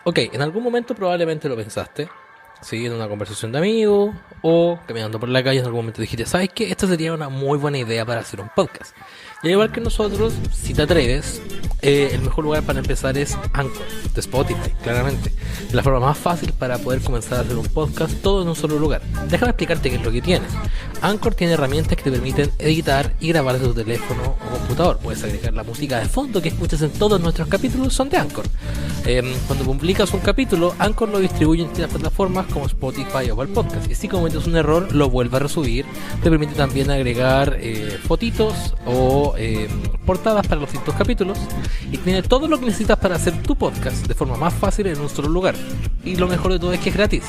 Ok, en algún momento probablemente lo pensaste, ¿sí? En una conversación de amigos o caminando por la calle en algún momento dijiste, ¿sabes qué? Esta sería una muy buena idea para hacer un podcast. Y al igual que nosotros, si te atreves, el mejor lugar para empezar es Anchor, de Spotify, claramente. Es la forma más fácil para poder comenzar a hacer un podcast todo en un solo lugar. Déjame explicarte qué es lo que tienes. Anchor tiene herramientas que te permiten editar y grabar desde tu teléfono o computador. Puedes agregar la música de fondo que escuchas en todos nuestros capítulos, son de Anchor. Cuando publicas un capítulo, Anchor lo distribuye en distintas plataformas como Spotify o Apple Podcast. Y si cometes un error, lo vuelve a resubir. Te permite también agregar fotitos o portadas para los distintos capítulos. Y tiene todo lo que necesitas para hacer tu podcast de forma más fácil en un solo lugar. Y lo mejor de todo es que es gratis.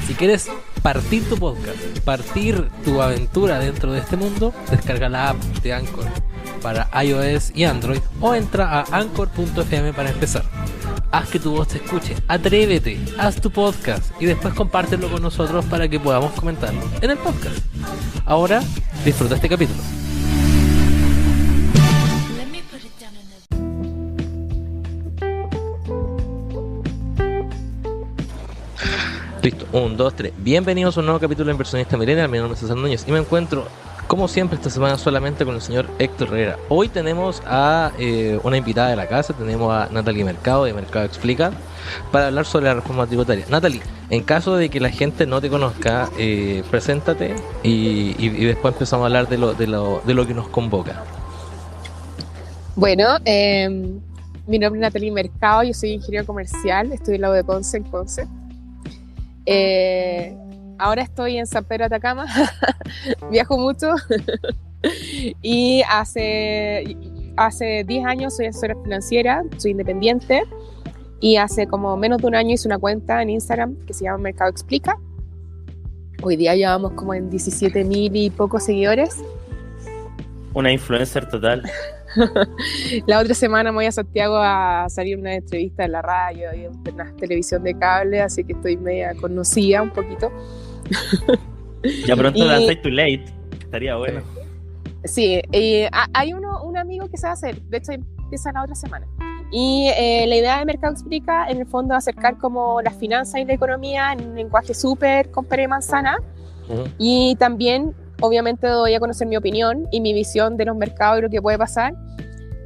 Si quieres partir tu podcast, partir tu aventura dentro de este mundo, descarga la app de Anchor para iOS y Android o entra a anchor.fm para empezar. Haz que tu voz te escuche, atrévete, haz tu podcast y después compártelo con nosotros para que podamos comentarlo en el podcast. Ahora, disfruta este capítulo. Listo, 1, 2, 3. Bienvenidos a un nuevo capítulo de Inversionista Millennial. Mi nombre es César Núñez y me encuentro, como siempre, esta semana solamente con el señor Héctor Herrera. Hoy tenemos a una invitada de la casa, tenemos a Natalie Mercado de Mercado Explica para hablar sobre la reforma tributaria. Natalie, en caso de que la gente no te conozca, preséntate y después empezamos a hablar de lo que nos convoca. Bueno, mi nombre es Natalie Mercado, yo soy ingeniero comercial, estudio en la U de Conce, en Conce. Ahora estoy en San Pedro de Atacama, viajo mucho y hace 10 años soy asesora financiera, soy independiente y hace como menos de un año hice una cuenta en Instagram que se llama Mercado Explica. Hoy día llevamos como en 17.000 y pocos seguidores. Una influencer total. La otra semana me voy a Santiago a salir una entrevista en la radio y en una televisión de cable, así que estoy media conocida un poquito. Ya pronto lanzáis tu late, estaría bueno. Sí, hay un amigo que se va a hacer, de hecho empieza la otra semana. Y la idea de Mercado Explica, en el fondo, es acercar como las finanzas y la economía en un lenguaje súper con pera y manzana. Y también, obviamente, doy a conocer mi opinión y mi visión de los mercados y lo que puede pasar.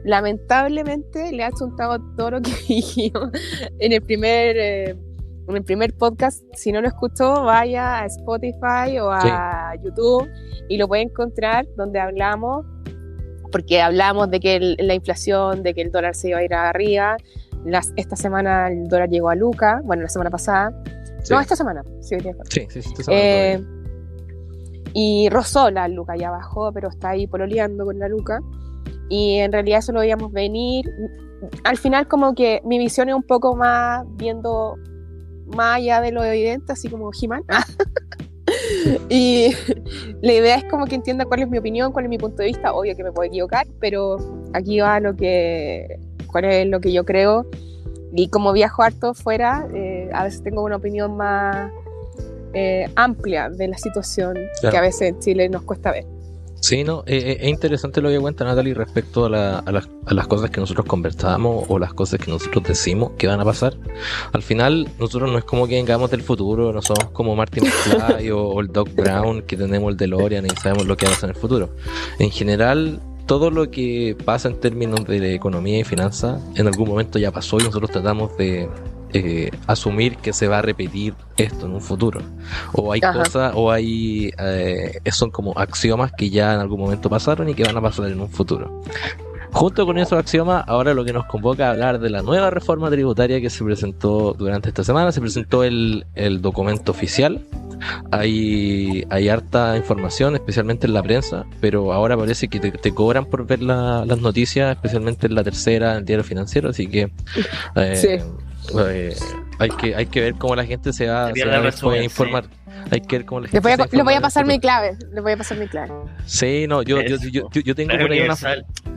Lamentablemente, le ha chuntado todo lo que dijimos en el primer podcast. Si no lo escuchó, vaya a Spotify o a YouTube y lo puede encontrar, donde hablamos, porque hablamos de que la inflación, de que el dólar se iba a ir arriba. Esta semana el dólar llegó a Luca, bueno, la semana pasada. Sí. No, esta semana. Sí, esta semana. Y rozó la Luca, ya bajó, pero está ahí pololeando con la Luca. Y en realidad eso lo veíamos venir. Al final como que mi visión es un poco más viendo más allá de lo evidente, así como He-Man. Y la idea es como que entienda cuál es mi opinión, cuál es mi punto de vista. Obvio que me puedo equivocar, pero aquí va cuál es lo que yo creo. Y como viajo harto fuera, a veces tengo una opinión más amplia de la situación, claro, que a veces en Chile nos cuesta ver. Sí, no, es interesante lo que cuenta Natalie respecto a las cosas que nosotros conversamos o las cosas que nosotros decimos que van a pasar. Al final, nosotros no es como que vengamos del futuro, no somos como Marty McFly o el Doc Brown, que tenemos el DeLorean y sabemos lo que va a pasar en el futuro. En general, todo lo que pasa en términos de economía y finanzas, en algún momento ya pasó y nosotros tratamos de asumir que se va a repetir esto en un futuro, o hay cosas, o hay son como axiomas que ya en algún momento pasaron y que van a pasar en un futuro. Junto con esos axiomas, ahora lo que nos convoca a hablar de la nueva reforma tributaria que se presentó durante esta semana. Se presentó el documento oficial. Hay harta información, especialmente en la prensa, pero ahora parece que te cobran por ver las noticias, especialmente en La Tercera, en el Diario Financiero, así que hay que ver cómo la gente se va a informar. Hay que ver cómo la gente les voy a pasar mi clave. Sí, no, yo tengo por ahí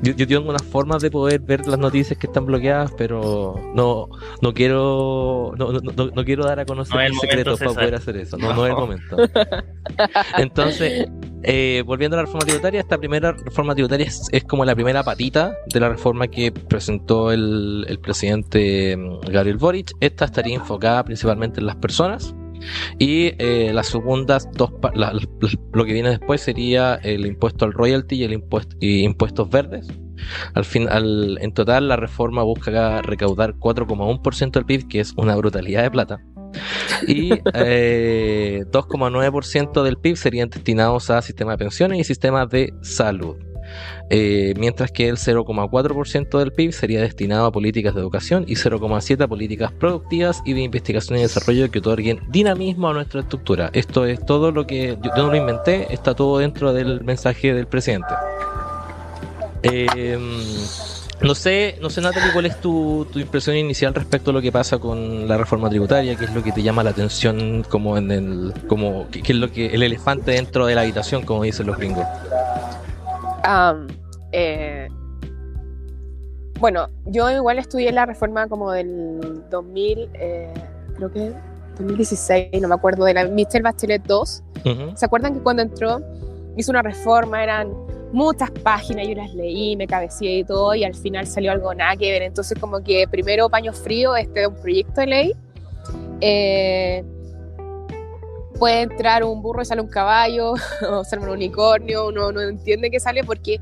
yo tengo unas formas de poder ver las noticias que están bloqueadas, pero no quiero dar a conocer mis secretos para poder hacer eso. No es el momento. Entonces, Volviendo a la reforma tributaria, esta primera reforma tributaria es como la primera patita de la reforma que presentó el presidente Gabriel Boric. Esta estaría enfocada principalmente en las personas. Y las segundas lo que viene después sería el impuesto al royalty y el impuestos verdes. En total la reforma busca recaudar 4,1% del PIB, que es una brutalidad de plata, y 2,9% del PIB serían destinados a sistemas de pensiones y sistemas de salud. Mientras que el 0,4% del PIB sería destinado a políticas de educación y 0,7% a políticas productivas y de investigación y desarrollo que otorguen dinamismo a nuestra estructura. Esto es todo lo que yo no lo inventé, está todo dentro del mensaje del presidente. No sé, Natalie, ¿cuál es tu impresión inicial respecto a lo que pasa con la reforma tributaria? ¿Qué es lo que te llama la atención qué es lo que el elefante dentro de la habitación, como dicen los gringos? Bueno, yo igual estudié la reforma como del 2000, creo que 2016, no me acuerdo, de la Michelle Bachelet 2. Uh-huh. ¿Se acuerdan que cuando entró hizo una reforma, eran muchas páginas, yo las leí, me cabeceé y todo, y al final salió algo nada que ver? Entonces como que primero paño frío, un proyecto de ley, puede entrar un burro y sale un caballo, o sale un unicornio, uno no entiende qué sale porque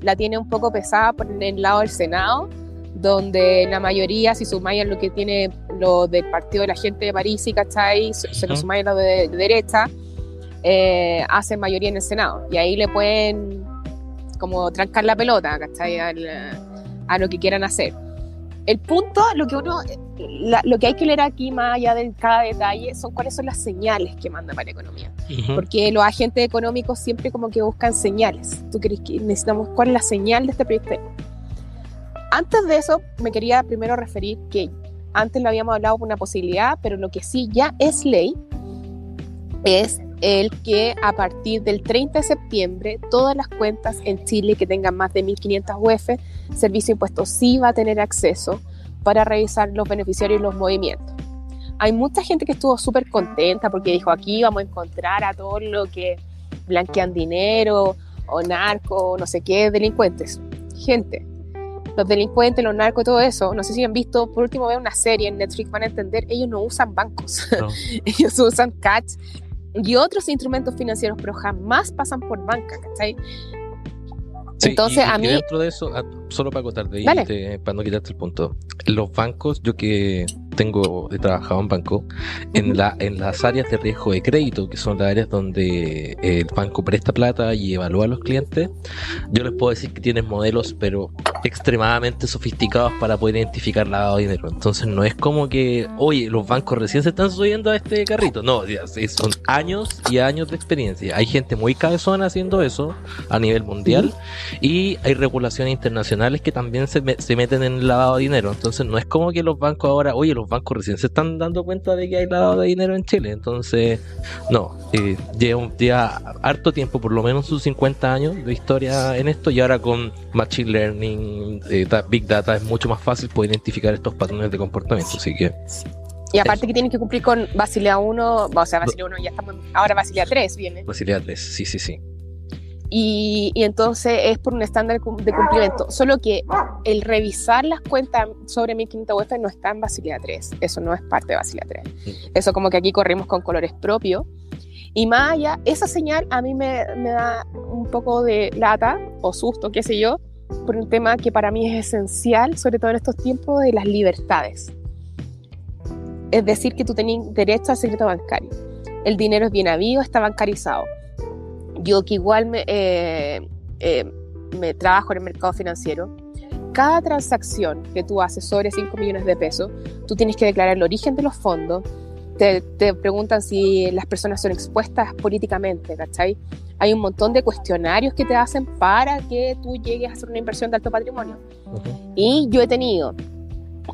la tiene un poco pesada por el lado del Senado, donde la mayoría, si sumáis lo que tiene lo del partido de la gente de París, ¿cachai? Se lo sumáis a lo de derecha, hacen mayoría en el Senado, y ahí le pueden como trancar la pelota, ¿cachai? A lo que quieran hacer. El punto, lo que hay que leer aquí, más allá de cada detalle, son cuáles son las señales que manda para la economía. Uh-huh. Porque los agentes económicos siempre como que buscan señales. ¿Tú crees que necesitamos cuál es la señal de este proyecto? Antes de eso, me quería primero referir que antes lo habíamos hablado por una posibilidad, pero lo que sí ya es ley es el que a partir del 30 de septiembre todas las cuentas en Chile que tengan más de 1.500 UF, Servicio de Impuestos sí va a tener acceso para revisar los beneficiarios y los movimientos. Hay mucha gente que estuvo súper contenta porque dijo, aquí vamos a encontrar a todos los que blanquean dinero o narco, no sé qué, delincuentes. Gente, los delincuentes, los narcos, todo eso, no sé si han visto, por último vean una serie en Netflix, van a entender, ellos no usan bancos, no. Ellos usan cash y otros instrumentos financieros, pero jamás pasan por banca, ¿cachai? Sí, entonces a mí... dentro de eso, solo para acotar de ahí, para no quitarte el punto, los bancos, yo que he trabajado en banco, en las áreas de riesgo de crédito, que son las áreas donde el banco presta plata y evalúa a los clientes, yo les puedo decir que tienen modelos, pero extremadamente sofisticados para poder identificar lavado de dinero. Entonces no es como que, oye, los bancos recién se están subiendo a este carrito. No, son años y años de experiencia. Hay gente muy cabezona haciendo eso a nivel mundial, y hay regulaciones internacionales que también se meten en el lavado de dinero. Entonces no es como que los bancos ahora, oye, los bancos recién se están dando cuenta de que hay lavado de dinero en Chile. Entonces no, lleva harto tiempo, por lo menos sus 50 años de historia en esto, y ahora con Machine Learning, Big Data, es mucho más fácil poder identificar estos patrones de comportamiento. Así que y aparte que tienen que cumplir con Basilea 1, o sea, Basilea 1 ya estamos, ahora Basilea 3 viene. Basilea 3, sí. Y entonces es por un estándar de cumplimiento, solo que el revisar las cuentas sobre 1.500 UF no está en Basilea 3, eso no es parte de Basilea 3, eso como que aquí corrimos con colores propios, y más allá, esa señal a mí me da un poco de lata o susto, qué sé yo, por un tema que para mí es esencial, sobre todo en estos tiempos de las libertades, es decir, que tú tenés derecho al secreto bancario, el dinero es bien habido, está bancarizado. Yo que igual me trabajo en el mercado financiero, cada transacción que tú haces sobre 5 millones de pesos, tú tienes que declarar el origen de los fondos, te preguntan si las personas son expuestas políticamente, ¿cachai? Hay un montón de cuestionarios que te hacen para que tú llegues a hacer una inversión de alto patrimonio. Uh-huh. Y yo he tenido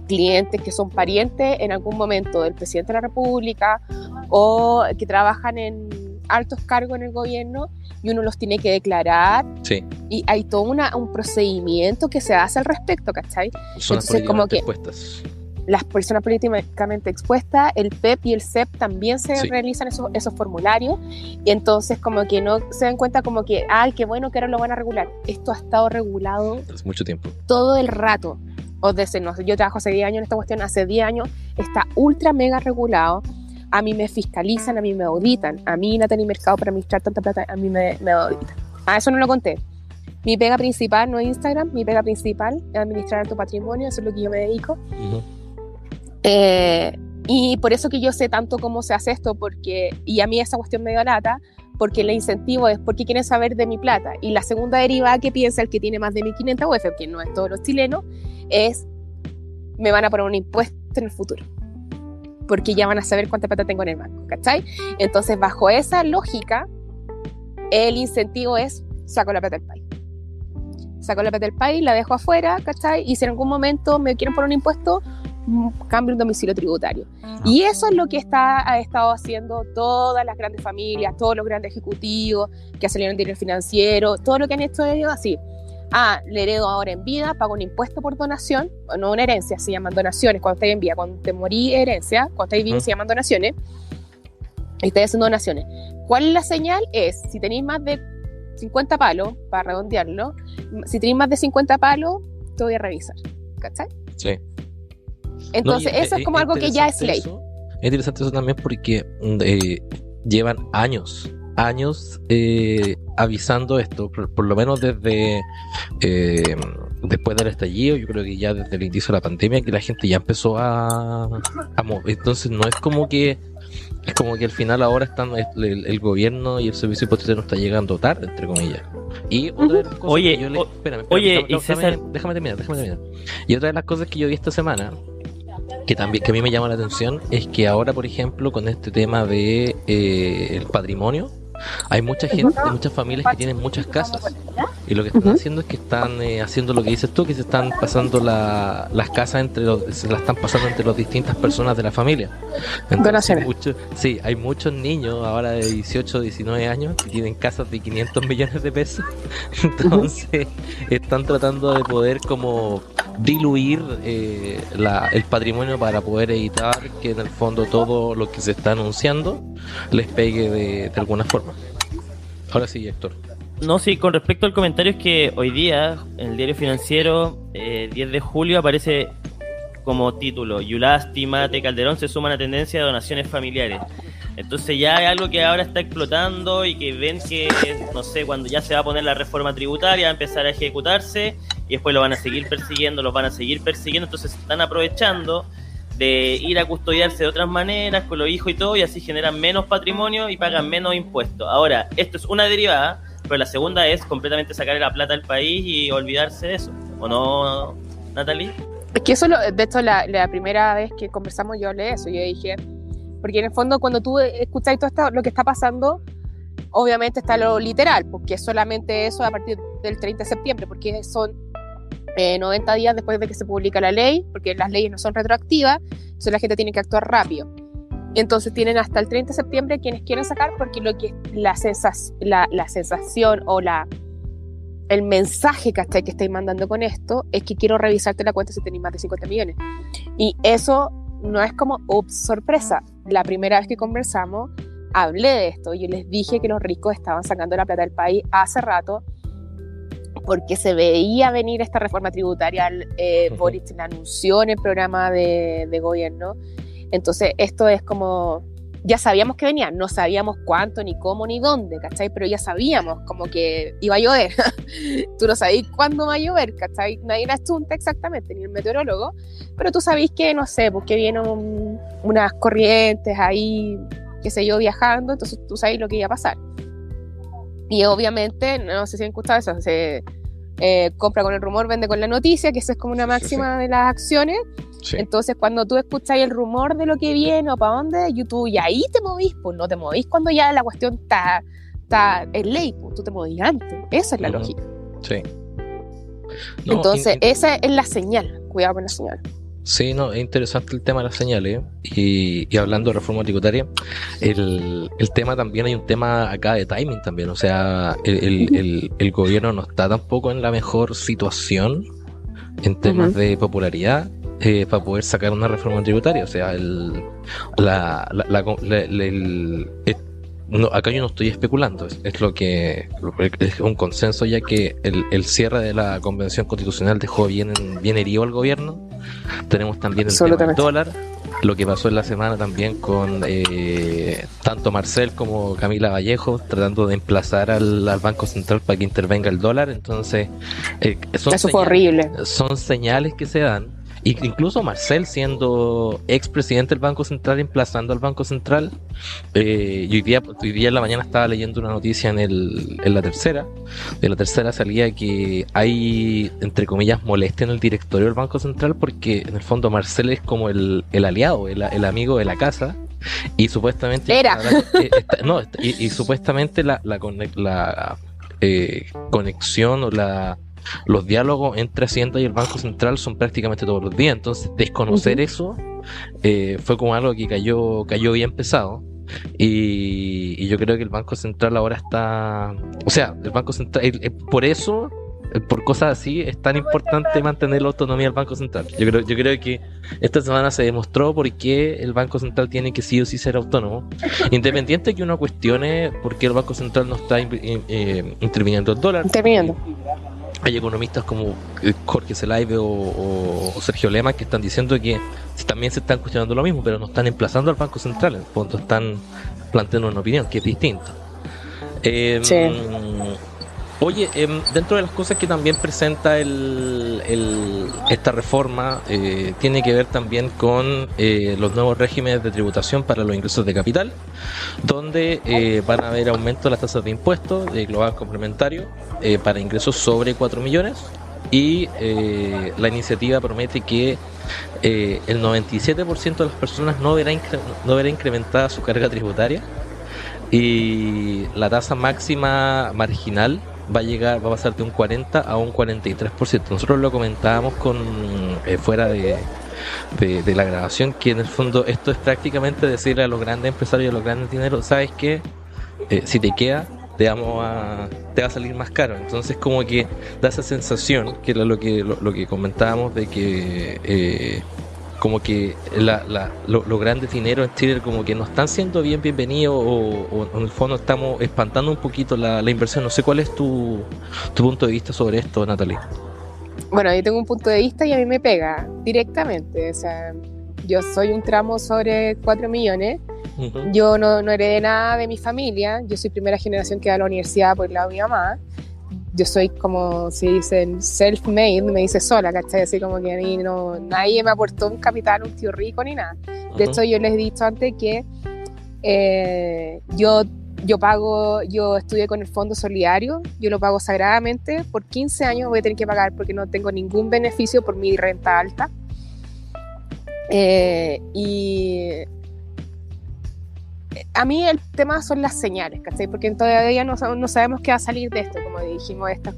clientes que son parientes en algún momento del presidente de la República o que trabajan en altos cargos en el gobierno y uno los tiene que declarar, sí. Y hay todo un procedimiento que se hace al respecto, ¿cachai? Son entonces como que expuestas. las personas políticamente expuestas, el PEP y el CEP también se realizan esos formularios, y entonces como que no se dan cuenta como que, ay, qué bueno que ahora lo van a regular. Esto ha estado regulado hace mucho tiempo. Todo el rato. No sé, yo trabajo hace 10 años en esta cuestión, hace 10 años está ultra mega regulado. A mí me fiscalizan, a mí me auditan, a mí Natalie Mercado para administrar tanta plata, a mí me auditan. Eso no lo conté. Mi pega principal no es Instagram, mi pega principal es administrar tu patrimonio, eso es lo que yo me dedico. Y por eso que yo sé tanto cómo se hace esto, y a mí esa cuestión me dio lata, porque el incentivo es porque quieren saber de mi plata. Y la segunda derivada que piensa el que tiene más de 1.500 UF, que no es todos los chilenos, es me van a poner un impuesto en el futuro, porque ya van a saber cuánta plata tengo en el banco, ¿cachai? Entonces, bajo esa lógica, el incentivo es saco la plata del país. Saco la plata del país, la dejo afuera, ¿cachai? Y si en algún momento me quieren poner un impuesto, cambio un domicilio tributario. Y eso es lo que ha estado haciendo todas las grandes familias, todos los grandes ejecutivos que salieron del dinero financiero, todo lo que han hecho ellos así. Le heredo ahora en vida, pago un impuesto por donación, no una herencia, se llaman donaciones, cuando estás en vida, cuando te morí herencia, cuando estás vivo se llaman donaciones, y estás haciendo donaciones. ¿Cuál es la señal? Si tenéis más de 50 palos, para redondearlo, si tenéis más de 50 palos, te voy a revisar, ¿cachai? Sí. Entonces, eso es como algo que ya es ley. Es interesante eso también porque llevan años avisando esto, por lo menos desde después del estallido. Yo creo que ya desde el inicio de la pandemia que la gente ya empezó a mover. Entonces no es como que al final ahora están el gobierno y el servicio hipotecario no está llegando tarde, entre comillas. Y otra de las cosas que yo déjame terminar. Y otra de las cosas que yo vi esta semana que a mí me llama la atención es que ahora, por ejemplo, con este tema de el patrimonio, hay mucha gente, muchas familias que tienen muchas casas, y lo que están haciendo es que están haciendo lo que dices tú, que se están pasando las casas se las están pasando entre las distintas personas de la familia. Entonces, hay muchos niños ahora de 18, 19 años que tienen casas de 500 millones de pesos. Entonces están tratando de poder como diluir el patrimonio para poder evitar que en el fondo todo lo que se está anunciando les pegue de alguna forma. Ahora sí, Héctor. No, sí, con respecto al comentario es que hoy día en el diario financiero 10 de julio aparece como título: Yulasti, Mate, Calderón se suman a tendencia de donaciones familiares. Entonces ya hay algo que ahora está explotando y que ven que, no sé, cuando ya se va a poner la reforma tributaria va a empezar a ejecutarse y después lo van a seguir persiguiendo, entonces están aprovechando de ir a custodiarse de otras maneras con los hijos y todo, y así generan menos patrimonio y pagan menos impuestos. Ahora, esto es una derivada, pero la segunda es completamente sacarle la plata al país y olvidarse de eso, ¿o no, Natalie? Es que eso, de hecho, la primera vez que conversamos yo hablé de eso, yo dije, porque en el fondo cuando tú escuchas todo esto, lo que está pasando, obviamente está lo literal, porque es solamente eso a partir del 30 de septiembre, porque son 90 días después de que se publica la ley, porque las leyes no son retroactivas, entonces la gente tiene que actuar rápido. Entonces tienen hasta el 30 de septiembre quienes quieren sacar, porque lo que la sensación o el mensaje que estáis mandando con esto es que quiero revisarte la cuenta si tenéis más de 50 millones. Y eso no es como, sorpresa. La primera vez que conversamos hablé de esto. Yo les dije que los ricos estaban sacando la plata del país hace rato, porque se veía venir esta reforma tributaria. Boric la anunció en el programa de gobierno. Entonces esto es como, ya sabíamos que venía, no sabíamos cuánto, ni cómo, ni dónde, ¿cachai? Pero ya sabíamos como que iba a llover. Tú no sabías cuándo va a llover, ¿cachai? Nadie la chunta exactamente, ni el meteorólogo, pero tú sabís que, no sé, porque vienen unas corrientes ahí, qué sé yo, viajando, entonces tú sabés lo que iba a pasar. Y obviamente, no sé si han escuchado eso, se compra con el rumor, vende con la noticia, que eso es como una máxima de las acciones. Sí. Entonces, cuando tú escuchas el rumor de lo que viene o para dónde, YouTube, y ahí te movís, pues no te movís cuando ya la cuestión está en ley, pues tú te movís antes. Esa es la lógica. Sí. No, entonces, esa es la señal. Cuidado con la señal. Sí, no, es interesante el tema de las señales. Y hablando de reforma tributaria, el tema también, hay un tema acá de timing también. O sea, el gobierno no está tampoco en la mejor situación en temas de popularidad. para poder sacar una reforma tributaria. O sea, no, acá yo no estoy especulando, es lo que es un consenso, ya que el cierre de la convención constitucional dejó bien herido al gobierno. Tenemos también el tema del dólar, lo que pasó en la semana también con tanto Marcel como Camila Vallejo tratando de emplazar al Banco Central para que intervenga el dólar. Entonces eso fue horrible. Son señales que se dan. Incluso Marcel, siendo expresidente del Banco Central, emplazando al Banco Central. Y hoy día en la mañana estaba leyendo una noticia en la tercera. De la tercera salía que hay, entre comillas, molestia en el directorio del Banco Central, porque en el fondo Marcel es como el aliado, el amigo de la casa. Y supuestamente supuestamente la conexión o los diálogos entre Hacienda y el Banco Central son prácticamente todos los días. Entonces desconocer eso fue como algo que cayó bien pesado. Y yo creo que el Banco Central ahora está, o sea, el Banco Central, por eso, por cosas así, es tan importante mantener la autonomía del Banco Central. Yo creo que esta semana se demostró por qué el Banco Central tiene que sí o sí ser autónomo, independiente de que uno cuestione por qué el Banco Central no está interviniendo el dólar. Hay economistas como Jorge Zelaibe o Sergio Lema que están diciendo que también se están cuestionando lo mismo, pero no están emplazando al Banco Central. En el fondo están planteando una opinión que es distinta. Oye, dentro de las cosas que también presenta esta reforma, tiene que ver también con los nuevos regímenes de tributación para los ingresos de capital, donde van a haber aumento de las tasas de impuestos de global complementario para ingresos sobre 4 millones, y la iniciativa promete que el 97% de las personas no verá incrementada su carga tributaria, y la tasa máxima marginal va a pasar de un 40 a un 43%. Nosotros lo comentábamos fuera de la grabación, que en el fondo esto es prácticamente decirle a los grandes empresarios y a los grandes dineros: ¿sabes qué? Si te queda, te va a salir más caro. Entonces como que da esa sensación, que era lo que comentábamos, de que como que los grandes dineros en Chile como que no están siendo bienvenidos, o en el fondo estamos espantando un poquito la inversión. No sé cuál es tu punto de vista sobre esto, Natalie. Bueno, yo tengo un punto de vista y a mí me pega directamente. O sea, yo soy un tramo sobre 4 millones. Uh-huh. Yo no heredé nada de mi familia. Yo soy primera generación que va a la universidad por el lado de mi mamá. Yo soy, como se dicen, self-made, me dice sola, ¿cachai? Así como que a mí nadie me aportó un capital, un tío rico ni nada. De hecho, yo les he dicho antes que yo estudié con el Fondo Solidario, yo lo pago sagradamente. Por 15 años voy a tener que pagar porque no tengo ningún beneficio por mi renta alta. Y a mí el tema son las señales, ¿cachai? Porque todavía no sabemos qué va a salir de esto. Como dijimos, esto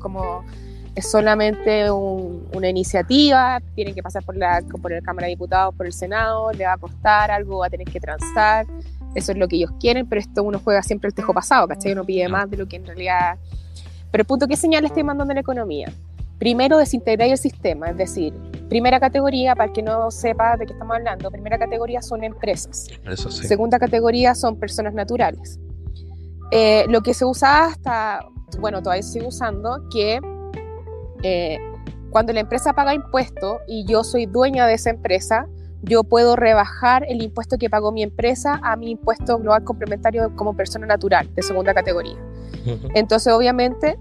es solamente una iniciativa, tienen que pasar por la Cámara de Diputados, por el Senado, le va a costar algo, va a tener que transar, eso es lo que ellos quieren, pero esto uno juega siempre el tejo pasado, ¿cachai? Uno pide más de lo que en realidad... Pero el punto, ¿qué señales estoy mandando en la economía? Primero, desintegrar el sistema, es decir, primera categoría, para el que no sepa de qué estamos hablando, primera categoría son empresas. Eso sí. Segunda categoría son personas naturales. Lo que se usaba todavía se sigue usando, que cuando la empresa paga impuestos y yo soy dueña de esa empresa, yo puedo rebajar el impuesto que pagó mi empresa a mi impuesto global complementario como persona natural de segunda categoría. Uh-huh. Entonces, obviamente,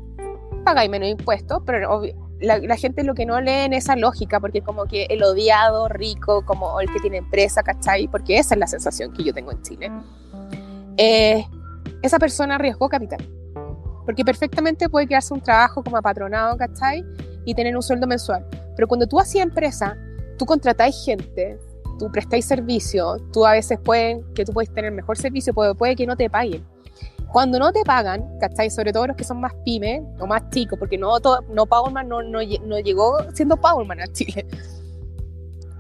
pagáis menos impuestos, pero la gente lo que no lee en esa lógica, porque como que el odiado rico, como el que tiene empresa, ¿cachai? Porque esa es la sensación que yo tengo en Chile. Esa persona arriesgó capital, porque perfectamente puede quedarse un trabajo como apatronado, ¿cachai? Y tener un sueldo mensual. Pero cuando tú hacías empresa, tú contratáis gente, tú prestáis servicio, tú a veces tú puedes tener mejor servicio, puede que no te paguen. Cuando no te pagan, ¿cachai? Sobre todo los que son más pymes o más chicos, porque no Powerman no llegó siendo Powerman a Chile.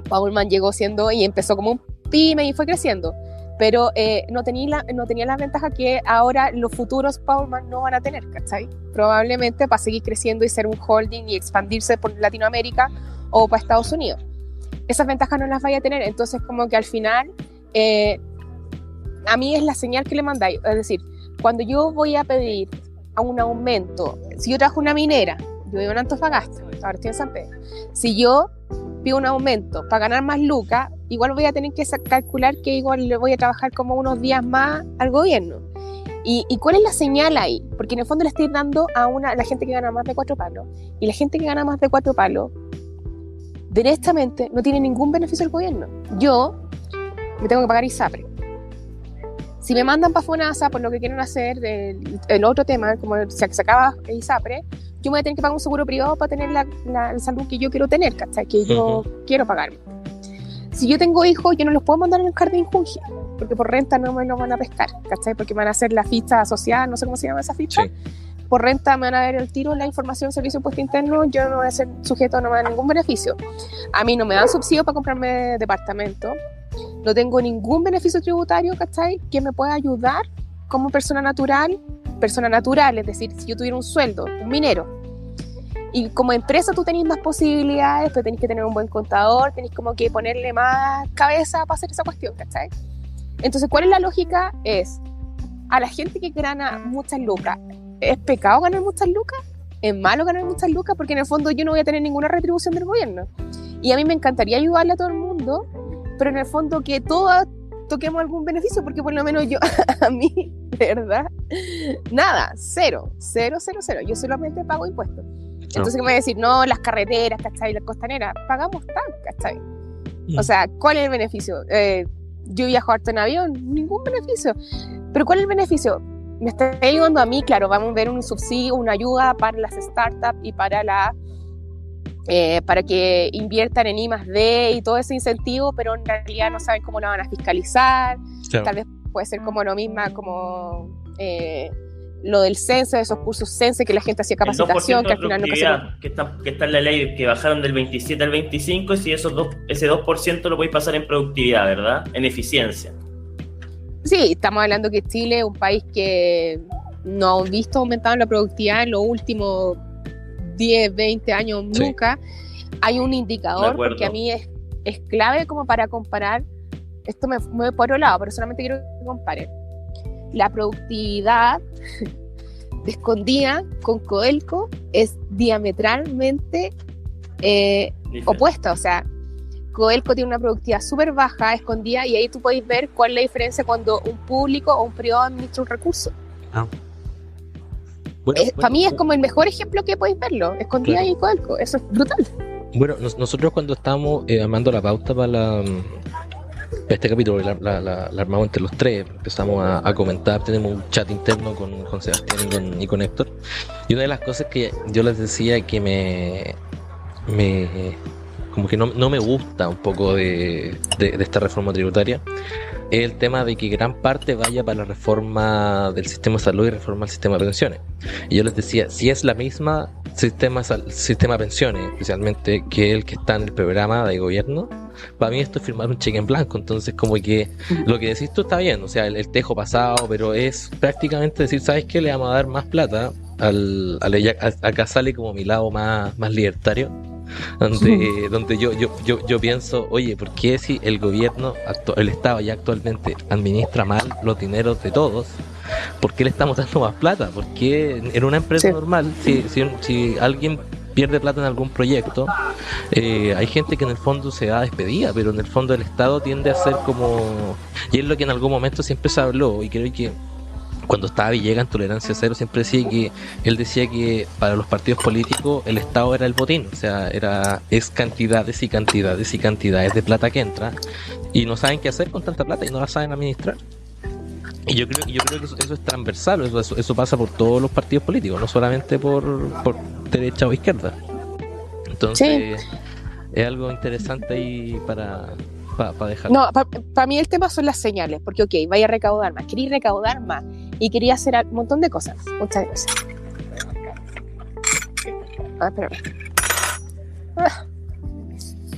Powerman llegó siendo y empezó como un pyme y fue creciendo, pero no tenía la ventaja que ahora los futuros Powerman no van a tener, ¿cachai? Probablemente para seguir creciendo y ser un holding y expandirse por Latinoamérica o para Estados Unidos. esas ventajas no las vaya a tener. Entonces como que al final a mí es la señal que le mandáis. Es decir, cuando yo voy a pedir a un aumento, si yo trabajo una minera, yo vivo en Antofagasta, ahora estoy en San Pedro, si yo pido un aumento para ganar más lucas, igual voy a tener que calcular que igual le voy a trabajar como unos días más al gobierno. ¿Y cuál es la señal ahí? Porque en el fondo le estoy dando a la gente que gana más de 4 palos, y la gente que gana más de 4 palos directamente no tiene ningún beneficio del gobierno. Yo me tengo que pagar ISAPRE. Si me mandan para FONASA por lo que quieren hacer, el otro tema, como se acaba ISAPRE, yo me voy a tener que pagar un seguro privado para tener la salud que yo quiero tener, ¿cachai? Que yo quiero pagarme. Si yo tengo hijos, yo no los puedo mandar en el jardín Junji, porque por renta no me lo van a pescar, ¿cachai? Porque me van a hacer la ficha asociada, no sé cómo se llama esa ficha. Sí. Por renta me van a dar el tiro la información del Servicio de Impuesto Interno, yo no voy a ser sujeto, no me dan ningún beneficio. A mí no me dan subsidio para comprarme departamento, no tengo ningún beneficio tributario, ¿cachai? Que me pueda ayudar como persona natural, es decir, si yo tuviera un sueldo, un minero, y como empresa tú tenés más posibilidades, pero tenés que tener un buen contador, tenés como que ponerle más cabeza para hacer esa cuestión, ¿cachai? Entonces, ¿cuál es la lógica? Es, a la gente que gana muchas lucas, ¿es pecado ganar muchas lucas? ¿Es malo ganar muchas lucas? Porque en el fondo yo no voy a tener ninguna retribución del gobierno. Y a mí me encantaría ayudarle a todo el mundo, pero en el fondo que todas toquemos algún beneficio, porque por lo menos yo, a mí, de verdad, nada, cero. Yo solamente pago impuestos. Entonces, ¿qué me va a decir? No, las carreteras, ¿cachai? Las costaneras, pagamos tan, ¿cachai? O sea, ¿cuál es el beneficio? Yo viajo harto en avión, ningún beneficio. Pero ¿cuál es el beneficio? Me está ayudando a mí, claro, vamos a ver un subsidio, una ayuda para las startups y para que inviertan en I+D y todo ese incentivo, pero en realidad no saben cómo lo van a fiscalizar. Claro. Tal vez puede ser como lo mismo, como lo del CENSE, esos cursos CENSE que la gente hacía capacitación, que al final no que está en la ley, que bajaron del 27 al 25, y si ese 2% lo podéis pasar en productividad, ¿verdad? En eficiencia. Sí, estamos hablando que Chile es un país que no ha visto aumentado la productividad en los últimos 10, 20 años, sí. Nunca. Hay un indicador, porque a mí es clave como para comparar, esto me voy por otro lado, pero solamente quiero que comparen. La productividad de Escondida con Codelco es diametralmente opuesta, o sea, Codelco tiene una productividad súper baja, Escondida, y ahí tú podéis ver cuál es la diferencia cuando un público o un privado administra un recurso. Para mí es como el mejor ejemplo que podéis verlo, Escondida, claro. Y Codelco, eso es brutal. Bueno, nosotros cuando estábamos armando la pauta para este capítulo, la armamos entre los tres, empezamos a comentar, tenemos un chat interno con Sebastián y con Héctor, y una de las cosas que yo les decía que me como que no me gusta un poco de esta reforma tributaria, es el tema de que gran parte vaya para la reforma del sistema de salud y reforma del sistema de pensiones. Y yo les decía, si es la misma sistema de pensiones, especialmente que el que está en el programa de gobierno, para mí esto es firmar un cheque en blanco. Entonces, como que lo que decís tú está bien, o sea, el tejo pasado, pero es prácticamente decir, ¿sabes qué? Le vamos a dar más plata acá sale como mi lado más libertario, donde yo pienso, oye, ¿por qué si el gobierno, el Estado ya actualmente administra mal los dineros de todos, por qué le estamos dando más plata? Porque en una empresa normal, si alguien pierde plata en algún proyecto, hay gente que en el fondo se da despedida, pero en el fondo el Estado tiende a ser como, y es lo que en algún momento siempre se habló, y creo que cuando estaba Villegas en Tolerancia Cero siempre decía que para los partidos políticos el Estado era el botín, o sea, es cantidades y cantidades y cantidades de plata que entra y no saben qué hacer con tanta plata y no la saben administrar. Y yo creo que eso es transversal, eso pasa por todos los partidos políticos, no solamente por derecha o izquierda. Entonces, sí. Es algo interesante ahí para dejar. No, para mí el tema son las señales, porque ok, vaya a recaudar más, quería recaudar más y quería hacer un montón de cosas, muchas cosas. Espérame.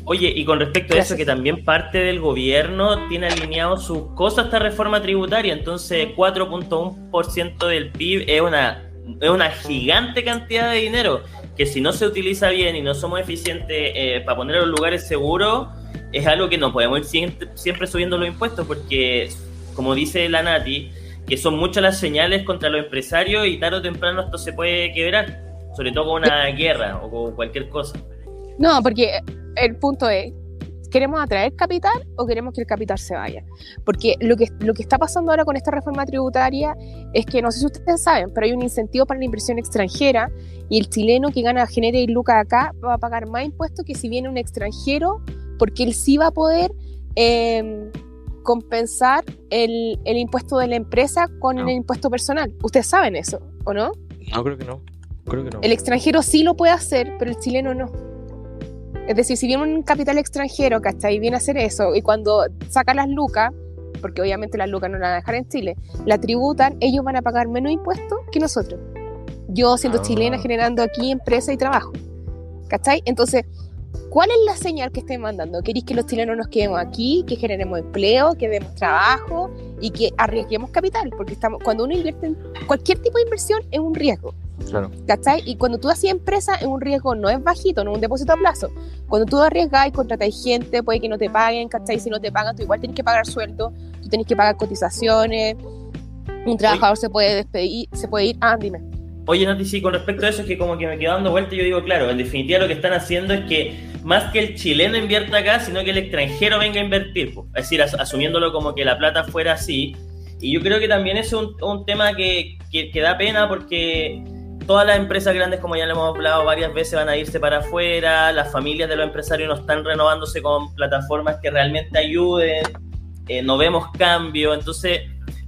Oye, y con respecto a eso, que también parte del gobierno tiene alineado sus cosas a esta reforma tributaria, entonces 4.1% del PIB es una gigante cantidad de dinero. que si no se utiliza bien y no somos eficientes para poner los lugares seguros, es algo que no podemos ir siempre subiendo los impuestos, porque, como dice la Nati, que son muchas las señales contra los empresarios y tarde o temprano esto se puede quebrar, sobre todo con una guerra o con cualquier cosa. No, porque el punto es, ¿queremos atraer capital o queremos que el capital se vaya? Porque lo que está pasando ahora con esta reforma tributaria es que, no sé si ustedes saben, pero hay un incentivo para la inversión extranjera y el chileno que genere lucas acá va a pagar más impuestos que si viene un extranjero, porque él sí va a poder compensar el impuesto de la empresa con el impuesto personal. ¿Ustedes saben eso, o no? No, creo que no. El extranjero sí lo puede hacer, pero el chileno no. Es decir, si viene un capital extranjero, ¿cachai? Viene a hacer eso, y cuando saca las lucas, porque obviamente las lucas no las van a dejar en Chile, la tributan, ellos van a pagar menos impuestos que nosotros. Yo siendo chilena generando aquí empresa y trabajo, ¿cachai? Entonces, ¿cuál es la señal que estén mandando? ¿Queréis que los chilenos nos quedemos aquí, que generemos empleo, que demos trabajo y que arriesguemos capital? Porque cuando uno invierte en cualquier tipo de inversión es un riesgo. Claro. ¿Cachai? Y cuando tú haces empresa es un riesgo, no es bajito, no es un depósito a plazo. Cuando tú arriesgas y contratas gente, puede que no te paguen, ¿cachai? Si no te pagan, tú igual tienes que pagar sueldo, tú tienes que pagar cotizaciones, un trabajador se puede despedir, se puede ir. Dime. Oye, Nati, sí, con respecto a eso es que como que me quedo dando vuelta y yo digo, claro, en definitiva lo que están haciendo es que más que el chileno invierta acá, sino que el extranjero venga a invertir, pues. Es decir, asumiéndolo como que la plata fuera así. Y yo creo que también es un tema que da pena, porque todas las empresas grandes, como ya le hemos hablado varias veces, van a irse para afuera, las familias de los empresarios no están renovándose con plataformas que realmente ayuden, no vemos cambio. Entonces,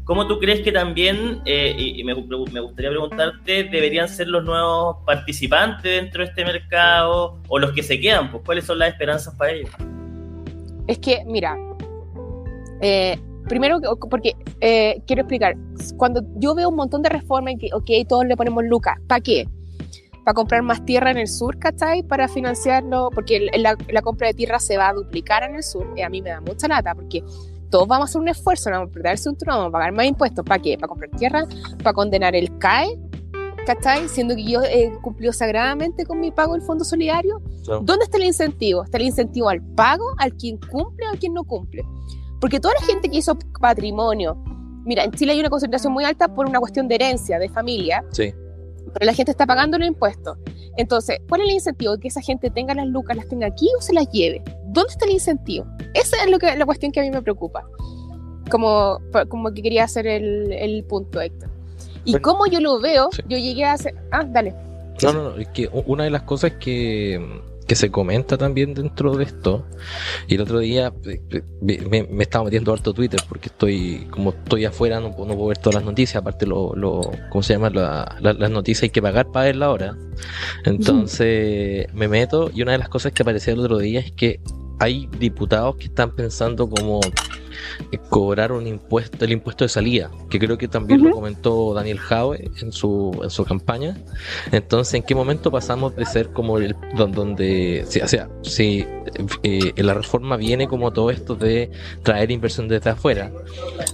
¿cómo tú crees que también, y me gustaría preguntarte, deberían ser los nuevos participantes dentro de este mercado, o los que se quedan? Pues, ¿cuáles son las esperanzas para ellos? Es que, mira, primero, porque quiero explicar, cuando yo veo un montón de reformas y que, ok, todos le ponemos lucas, ¿para qué? Para comprar más tierra en el sur, ¿cachai? Para financiarlo, porque la compra de tierra se va a duplicar en el sur, y a mí me da mucha lata, porque todos vamos a hacer un esfuerzo, vamos a apretar el cinturón, vamos a pagar más impuestos, ¿para qué? Para comprar tierra, para condenar el CAE, ¿cachai? Siendo que yo he cumplido sagradamente con mi pago del Fondo Solidario. Claro. ¿Dónde está el incentivo? Está el incentivo al pago, al quien cumple o al quien no cumple. Porque toda la gente que hizo patrimonio, mira, en Chile hay una concentración muy alta por una cuestión de herencia, de familia, sí, pero la gente está pagando los impuestos. Entonces, ¿cuál es el incentivo? ¿De que esa gente tenga las lucas, las tenga aquí o se las lleve? ¿Dónde está el incentivo? Esa es la cuestión que a mí me preocupa. Como que quería hacer el punto, Héctor. Y bueno, como yo lo veo, sí. Yo llegué a hacer... dale. No, es que una de las cosas que se comenta también dentro de esto, y el otro día me estaba metiendo harto Twitter, porque como estoy afuera, no puedo ver todas las noticias, aparte ¿cómo se llama? Las noticias hay que pagar para verla ahora. Entonces me meto, y una de las cosas que aparecía el otro día es que hay diputados que están pensando como cobrar el impuesto de salida, que creo que también lo comentó Daniel Jaue en su campaña. Entonces, ¿en qué momento pasamos de ser como donde si la reforma viene como todo esto de traer inversión desde afuera,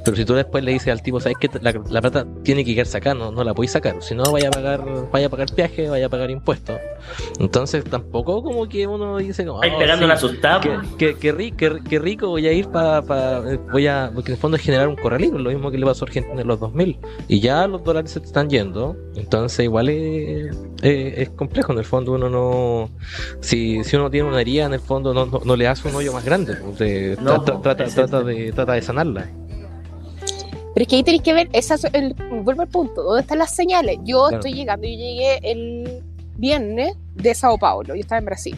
pero si tú después le dices al tipo, sabes que la plata tiene que quedarse acá, no la podéis sacar, si no vaya a pagar viaje, vaya a pagar impuestos? Entonces tampoco como que uno dice como, pegando una asustada, qué rico, voy a ir porque en el fondo es generar un corralito, lo mismo que le pasó a Argentina en los 2000, y ya los dólares se están yendo. Entonces igual es complejo, en el fondo uno no, si uno tiene una herida, en el fondo no le hace un hoyo más grande, trata de sanarla. Pero es que ahí tenéis que ver, vuelvo al punto, ¿dónde están las señales? Yo llegué el viernes de Sao Paulo, yo estaba en Brasil.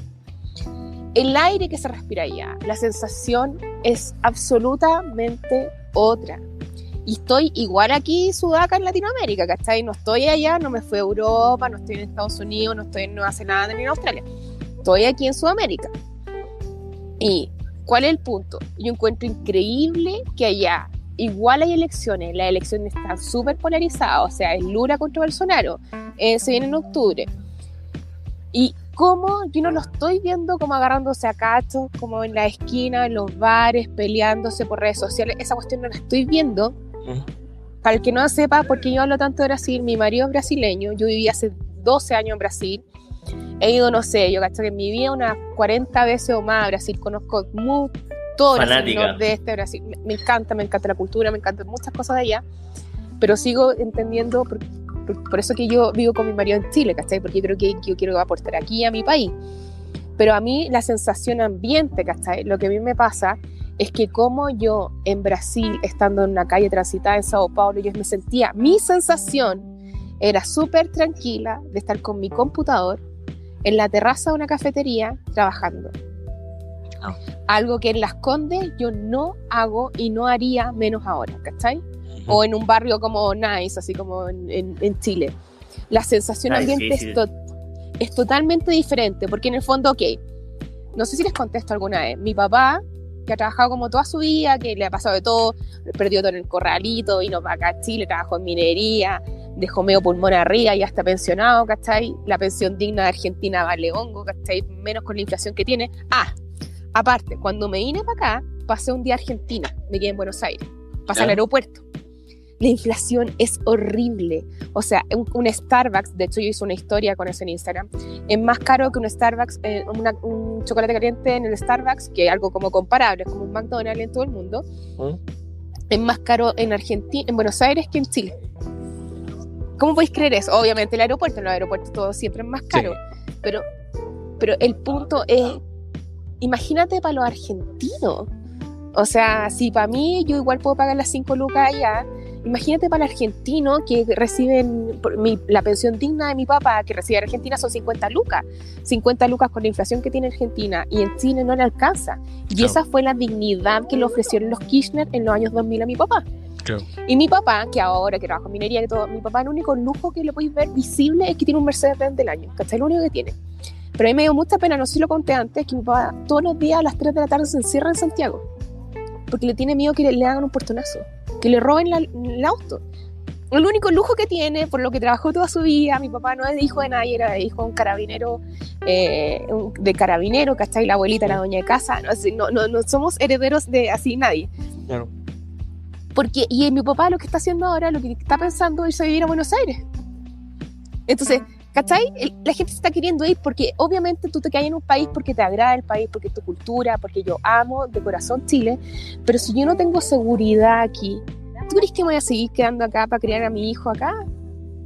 El aire que se respira allá, la sensación es absolutamente otra. Y estoy igual aquí, sudaca en Latinoamérica, ¿cachai? No estoy allá, no me fui a Europa, no estoy en Estados Unidos, no estoy en Nueva Zelanda ni en Australia. Estoy aquí en Sudamérica. ¿Y cuál es el punto? Yo encuentro increíble que allá igual hay elecciones, las elecciones están súper polarizadas, o sea, es Lula contra Bolsonaro, se viene en octubre. Y cómo yo no lo estoy viendo como agarrándose a cachos, como en la esquina, en los bares, peleándose por redes sociales, esa cuestión no la estoy viendo. Para el que no sepa, porque yo hablo tanto de Brasil, mi marido es brasileño, yo viví hace 12 años en Brasil, He ido, no sé, yo cacho que en mi vida unas 40 veces o más a Brasil. Conozco todo el nordeste de Brasil. Me encanta la cultura, me encantan muchas cosas de allá. Pero sigo entendiendo, por eso que yo vivo con mi marido en Chile, ¿cachai? Porque yo creo que yo quiero aportar aquí a mi país. Pero a mí la sensación ambiente, ¿cachai? Lo que a mí me pasa es que como yo en Brasil, estando en una calle transitada en Sao Paulo, yo me sentía, mi sensación era súper tranquila de estar con mi computador en la terraza de una cafetería trabajando. Oh. Algo que en Las Condes yo no hago y no haría menos ahora, ¿cachai? O en un barrio como Nice, así como en Chile. La sensación ambiente es totalmente diferente, porque en el fondo, ok, no sé si les contesto alguna vez, mi papá, que ha trabajado como toda su vida, que le ha pasado de todo, perdió todo en el corralito, vino para acá a Chile, trabajó en minería, dejó medio pulmón arriba y ya está pensionado, ¿cachai? La pensión digna de Argentina vale hongo, ¿cachai? Menos con la inflación que tiene. Aparte, cuando me vine para acá, pasé un día a Argentina, me quedé en Buenos Aires, pasé al aeropuerto. La inflación es horrible. O sea, un Starbucks, de hecho yo hice una historia con eso en Instagram, es más caro que un Starbucks, un chocolate caliente en el Starbucks, que es algo como comparable, es como un McDonald's en todo el mundo. Es más caro en Argentina, en Buenos Aires que en Chile. ¿Cómo podéis creer eso? Obviamente en los aeropuertos todo siempre es más caro. Sí. Pero el punto es, imagínate para los argentinos. O sea, si para mí yo igual puedo pagar las 5 lucas allá, imagínate para el argentino que reciben la pensión digna de mi papá, que recibe en Argentina, son 50 lucas. 50 lucas con la inflación que tiene Argentina, y en Chile no le alcanza. Y esa fue la dignidad que le ofrecieron los Kirchner en los años 2000 a mi papá. Claro. Y mi papá, que ahora que trabaja en minería y todo, mi papá, el único lujo que le podéis ver visible es que tiene un Mercedes-Benz del año, ¿cachai? Lo único que tiene. Pero a mí me dio mucha pena, no sé si lo conté antes, que mi papá todos los días a las 3 de la tarde se encierra en Santiago, porque le tiene miedo que le hagan un portonazo, que le roben el auto. El único lujo que tiene, por lo que trabajó toda su vida. Mi papá no es hijo de nadie, era hijo de un carabinero, de carabinero, ¿cachai? La abuelita era dueña de casa. No somos herederos de así nadie. Claro. Y mi papá lo que está haciendo ahora, lo que está pensando es irse a vivir a Buenos Aires. Entonces, ¿cachai? La gente se está queriendo ir porque obviamente tú te quedas en un país porque te agrada el país, porque es tu cultura, porque yo amo de corazón Chile, pero si yo no tengo seguridad aquí, ¿tú crees que me voy a seguir quedando acá para criar a mi hijo acá?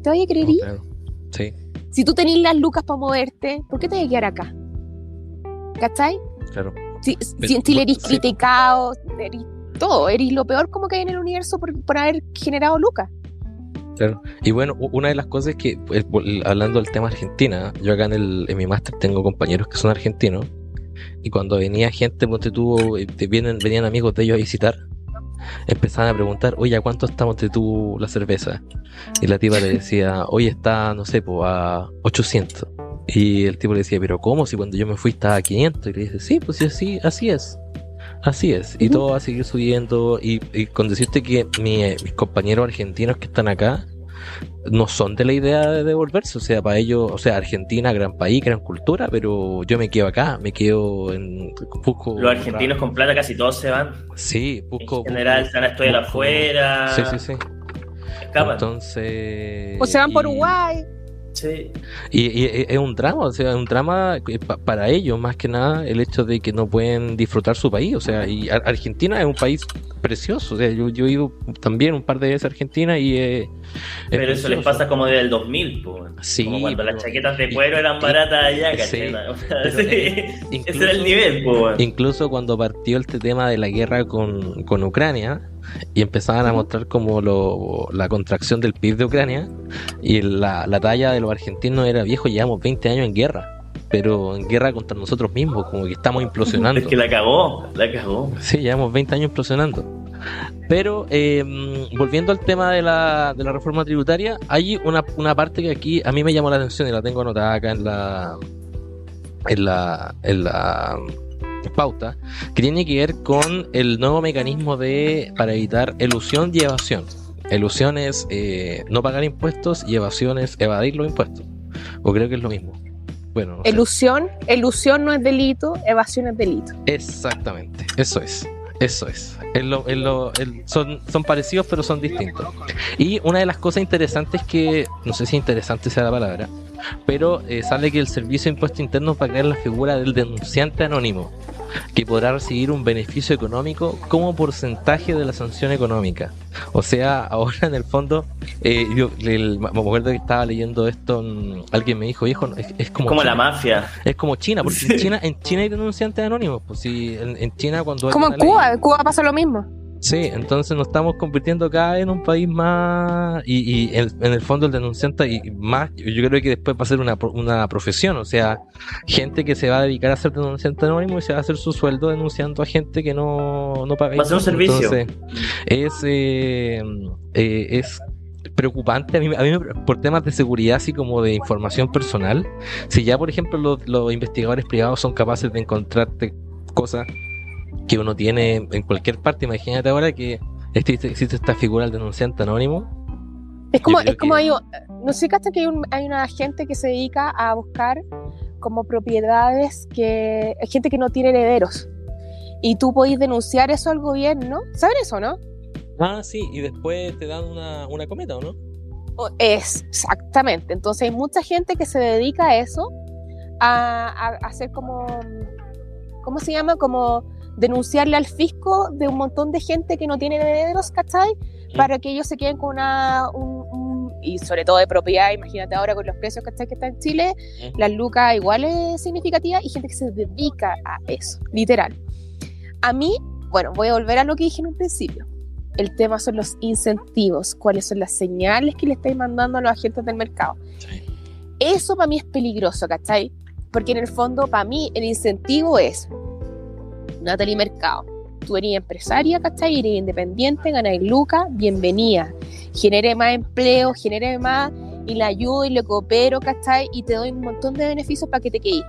¿Te voy a querer ir? Claro. Sí. Si tú tenés las lucas para moverte, ¿por qué te voy a quedar acá? ¿Cachai? Claro. Si en Chile eres criticado, eres todo, eres lo peor como que hay en el universo por haber generado lucas. Claro. Y bueno, una de las cosas es que, hablando del tema Argentina, yo acá en mi máster tengo compañeros que son argentinos, y cuando venía gente, venían amigos de ellos a visitar, empezaban a preguntar, oye, ¿a cuánto está la cerveza? Y la tipa le decía, oye, está, no sé, a 800. Y el tipo le decía, pero ¿cómo? Si cuando yo me fui estaba a 500. Y le dice, sí, pues sí, así es. Así es, y todo va a seguir subiendo, y con decirte que mis compañeros argentinos que están acá no son de la idea de devolverse, o sea, para ellos, o sea, Argentina, gran país, gran cultura, pero yo me quedo acá, me quedo en Cusco. Los argentinos con plata casi todos se van. Sí, Cusco. En general están a estudiar afuera. Sí. Escapan. Entonces... O se van por Uruguay. Sí. Y es un drama, o sea, un drama para ellos, más que nada, el hecho de que no pueden disfrutar su país, o sea, y Argentina es un país precioso, o sea, yo he ido también un par de veces a Argentina y pero precioso. Eso les pasa como desde el 2000, pues. Sí, como cuando las chaquetas de cuero eran baratas allá, ¿cachai? Sí, ese era el nivel, pues. Incluso cuando partió este tema de la guerra con Ucrania, y empezaban a mostrar como la contracción del PIB de Ucrania, y la talla de los argentinos era, viejo, llevamos 20 años en guerra, pero en guerra contra nosotros mismos, como que estamos implosionando. Es que la cagó. Sí, llevamos 20 años implosionando. Pero volviendo al tema de la reforma tributaria, hay una parte que aquí a mí me llamó la atención y la tengo anotada acá en la pauta, que tiene que ver con el nuevo mecanismo para evitar elusión y evasión. Elusión es no pagar impuestos, y evasión es evadir los impuestos. O creo que es lo mismo. Bueno, no sé. Elusión no es delito, evasión es delito. Exactamente, eso es. Eso es. Son parecidos, pero son distintos. Y una de las cosas interesantes que, no sé si interesante sea la palabra, pero sale que el Servicio de Impuesto Interno va a crear la figura del denunciante anónimo, que podrá recibir un beneficio económico como porcentaje de la sanción económica. O sea, ahora en el fondo, me acuerdo que estaba leyendo esto, alguien me dijo, hijo, es como Como China. la mafia. Es como China, porque Sí. en China hay denunciantes anónimos. Pues sí, en China cuando hay Como una en ley- Cuba, en Cuba pasa lo mismo. Sí, entonces nos estamos convirtiendo cada vez en un país más y en el fondo el denunciante y más, yo creo que después va a ser una profesión, o sea, gente que se va a dedicar a ser denunciante anónimo y se va a hacer su sueldo denunciando a gente que no paga Va a ser un impuestos. servicio. Entonces, es preocupante a mí por temas de seguridad así como de información personal. Si ya por ejemplo los investigadores privados son capaces de encontrarte cosas que uno tiene en cualquier parte, imagínate ahora que existe esta figura del denunciante anónimo. Es como, Yo creo es como que- no sé, hasta que hay una gente que se dedica a buscar como propiedades hay gente que no tiene herederos. Y tú podés denunciar eso al gobierno. ¿Saben eso, no? Ah, sí, y después te dan una cometa, ¿o no? Exactamente. Entonces hay mucha gente que se dedica a eso, a hacer como, ¿cómo se llama? Como denunciarle al fisco de un montón de gente que no tiene herederos, ¿cachai? Para que ellos se queden con y sobre todo de propiedad, imagínate ahora con los precios, ¿cachai? Que están en Chile, las lucas igual es significativa y gente que se dedica a eso, literal. A mí, bueno, voy a volver a lo que dije en un principio. El tema son los incentivos, cuáles son las señales que le estáis mandando a los agentes del mercado. Sí. Eso para mí es peligroso, ¿cachai? Porque en el fondo, para mí, el incentivo es Natalie Mercado. Tú eres empresaria, ¿cachai? Eres independiente, ganáis lucas, bienvenida. Genere más empleo, genere más, y le ayudo y le coopero, ¿cachai? Y te doy un montón de beneficios para que te quedes.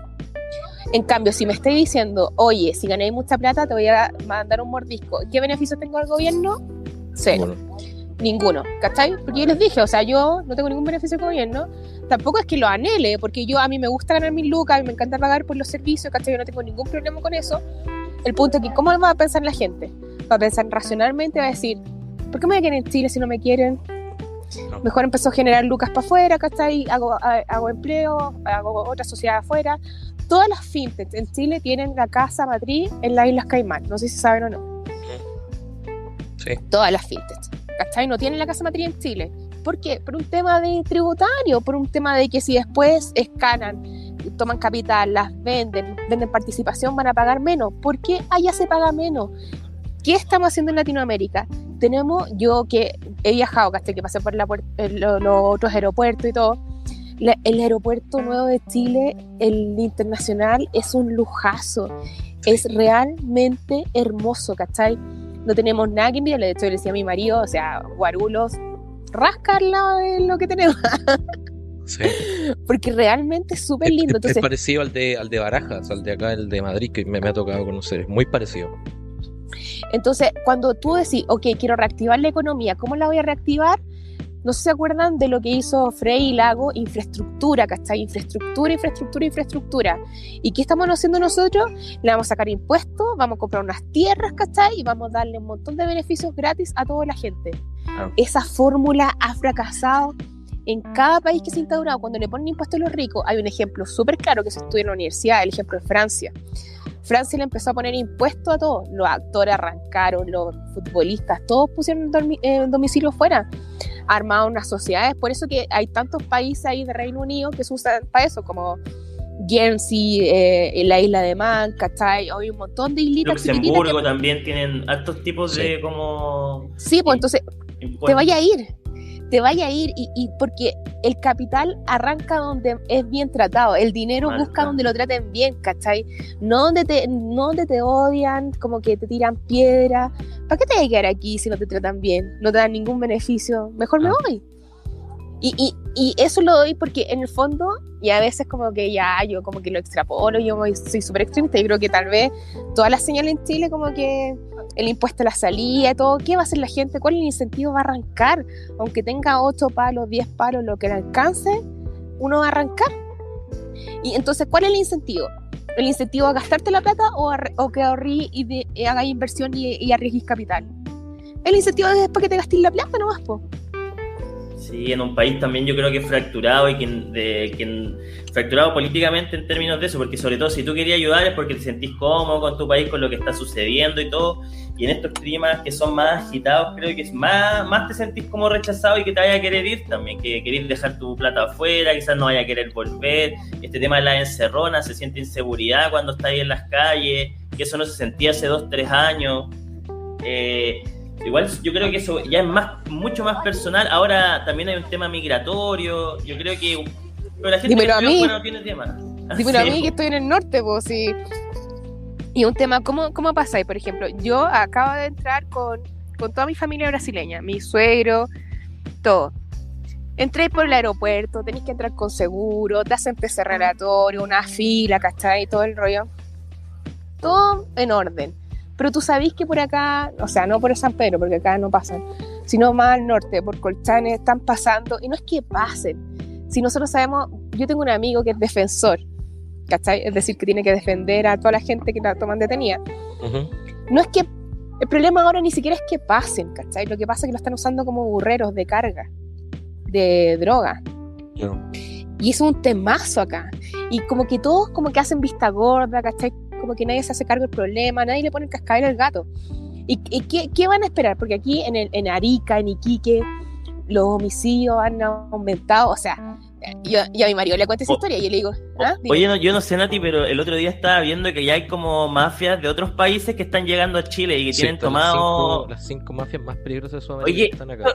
En cambio, si me estáis diciendo, oye, si ganáis mucha plata, te voy a mandar un mordisco, ¿qué beneficios tengo al gobierno? Cero. Bueno, Ninguno, ¿cachai? Porque yo les dije, o sea, yo no tengo ningún beneficio del gobierno, tampoco es que lo anhele, porque a mí me gusta ganar mis lucas, a mí me encanta pagar por los servicios, ¿cachai? Yo no tengo ningún problema con eso. El punto es que, ¿cómo va a pensar la gente? Va a pensar racionalmente, va a decir, ¿por qué me voy a quedar en Chile si no me quieren? No. Mejor empezó a generar lucas para afuera, ¿cachai? Hago empleo, hago otra sociedad afuera. Todas las fintechs en Chile tienen la casa matriz en las Islas Caimán, no sé si saben o no. sí. Todas las fintechs, ¿cachai? No tienen la casa matriz en Chile. ¿Por qué? Por un tema de tributario, por un tema de que si después escalan, toman capital, las venden participación, van a pagar menos. ¿Por qué allá se paga menos? ¿Qué estamos haciendo en Latinoamérica? Yo que he viajado, ¿cachai? Que pasé por los otros aeropuertos y todo. El aeropuerto nuevo de Chile, el internacional, es un lujazo. Es realmente hermoso, ¿cachai? No tenemos nada que envidiarle. De hecho, le decía a mi marido, o sea, guarulos, rasca al lado de lo que tenemos. Sí. Porque realmente es súper lindo. Entonces, Es parecido al de Barajas, al de acá, el de Madrid, que me ha tocado conocer. Es muy parecido. Entonces, cuando tú decís, ok, quiero reactivar la economía, ¿cómo la voy a reactivar? No sé si se acuerdan de lo que hizo Frei y Lago, infraestructura, ¿cachai? Infraestructura. ¿Y qué estamos haciendo nosotros? Le vamos a sacar impuestos, vamos a comprar unas tierras, ¿cachai? Y vamos a darle un montón de beneficios gratis a toda la gente. Claro. Esa fórmula ha fracasado en cada país que se ha instaurado. Cuando le ponen impuestos a los ricos, hay un ejemplo súper claro que se estudia en la universidad, el ejemplo de Francia. Francia le empezó a poner impuestos a todos. Los actores arrancaron, los futbolistas, todos pusieron domicilio fuera. Armaron unas sociedades. Por eso que hay tantos países ahí de Reino Unido que se usan para eso, como Guernsey, la isla de Man, ¿cachai? Hay un montón de islitas Luxemburgo chiquititas también tienen altos tipos Sí. de como Sí, pues entonces impuestos. te vaya a ir y porque el capital arranca donde es bien tratado, el dinero Marca. busca donde lo traten bien, ¿cachai? No donde te odian, como que te tiran piedra. ¿Para qué te vas a quedar aquí si no te tratan bien? No te dan ningún beneficio, mejor me voy. Y eso lo doy porque en el fondo, y a veces como que ya yo como que lo extrapolo, soy súper extremista, y creo que tal vez todas las señales en Chile como que el impuesto a la salida, todo, ¿qué va a hacer la gente? ¿Cuál es el incentivo? Va a arrancar, aunque tenga 8 palos, 10 palos, lo que le alcance, uno va a arrancar. Y entonces, ¿cuál es el incentivo? el incentivo a gastarte la plata o que ahorrí y hagas inversión y arriesgues capital. El incentivo es para que te gastes la plata nomás, po. Sí, en un país también yo creo que fracturado fracturado políticamente en términos de eso, porque sobre todo si tú querías ayudar es porque te sentís cómodo con tu país, con lo que está sucediendo y todo, y en estos climas que son más agitados creo que es más te sentís como rechazado y que te vaya a querer ir también, que querés dejar tu plata afuera, quizás no vaya a querer volver, este tema de la encerrona, se siente inseguridad cuando estás ahí en las calles, que eso no se sentía hace 2-3 años. Igual yo creo que eso ya es mucho más personal. Ahora también hay un tema migratorio. Yo creo que pero la gente dímelo a mí. No tiene tema. Dímelo a mí que estoy en el norte, pues sí. Y un tema, ¿cómo pasáis? Por ejemplo, yo acabo de entrar con toda mi familia brasileña, mi suegro, todo. Entré por el aeropuerto, tenéis que entrar con seguro, te hacen PCR relatorio, una fila, ¿cachai? Todo el rollo. Todo en orden. Pero tú sabés que por acá, o sea, no por San Pedro, porque acá no pasan, sino más al norte, por Colchane, están pasando, y no es que pasen. Si nosotros sabemos, yo tengo un amigo que es defensor, ¿cachai? Es decir, que tiene que defender a toda la gente que la toman detenida. Uh-huh. No es que, el problema ahora ni siquiera es que pasen, ¿cachai? Lo que pasa es que lo están usando como burreros de carga, de droga. Yeah. Y es un temazo acá. Y como que todos como que hacen vista gorda, ¿cachai? Como que nadie se hace cargo del problema, nadie le pone el cascabel al gato. ¿Y qué van a esperar? Porque aquí en Arica, en Iquique, los homicidios han aumentado. O sea, yo a mi marido le cuento esa historia y yo le digo, ¿ah? Oye, yo no sé, Nati, pero el otro día estaba viendo que ya hay como mafias de otros países que están llegando a Chile y que tienen tomado... Las 5 mafias más peligrosas de Sudamérica que están acá.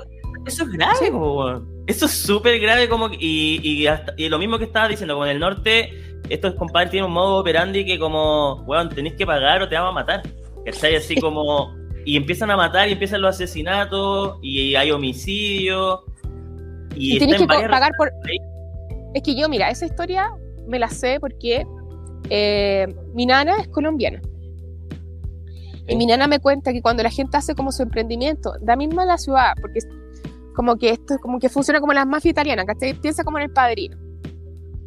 Eso es grave, sí. Eso es súper grave, como y lo mismo que estaba diciendo, como en el norte, estos compadres tienen un modo operandi que como, bueno, tenés que pagar o te vamos a matar, ¿cachai? Así como, y empiezan a matar y empiezan los asesinatos y hay homicidios y tenés que pagar por... Es que yo, mira, esa historia me la sé porque mi nana es colombiana. Y mi nana me cuenta que cuando la gente hace como su emprendimiento, da misma la ciudad, porque como que esto como que funciona como las mafias italianas, ¿cachai? Piensa como en El Padrino.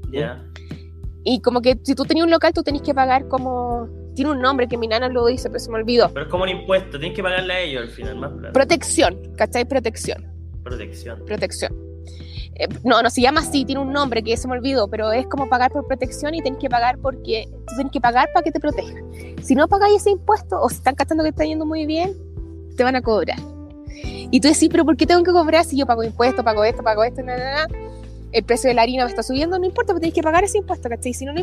Ya. Yeah. Y como que si tú tenías un local, tú tenés que pagar como... Tiene un nombre que mi nana lo dice, pero se me olvidó. Pero es como un impuesto, tenés que pagarle a ellos al final, más plata. Protección, ¿cachai? Protección. No se llama así, tiene un nombre que se me olvidó, pero es como pagar por protección y tenés que pagar porque... Tú tenés que pagar para que te protejan. Si no pagáis ese impuesto, o si están cachando que está yendo muy bien, te van a cobrar. Y tú decís, pero ¿por qué tengo que cobrar si yo pago impuestos, pago esto, nada? El precio de la harina me está subiendo, no importa, pero tienes que pagar ese impuesto, ¿cachai? Si no,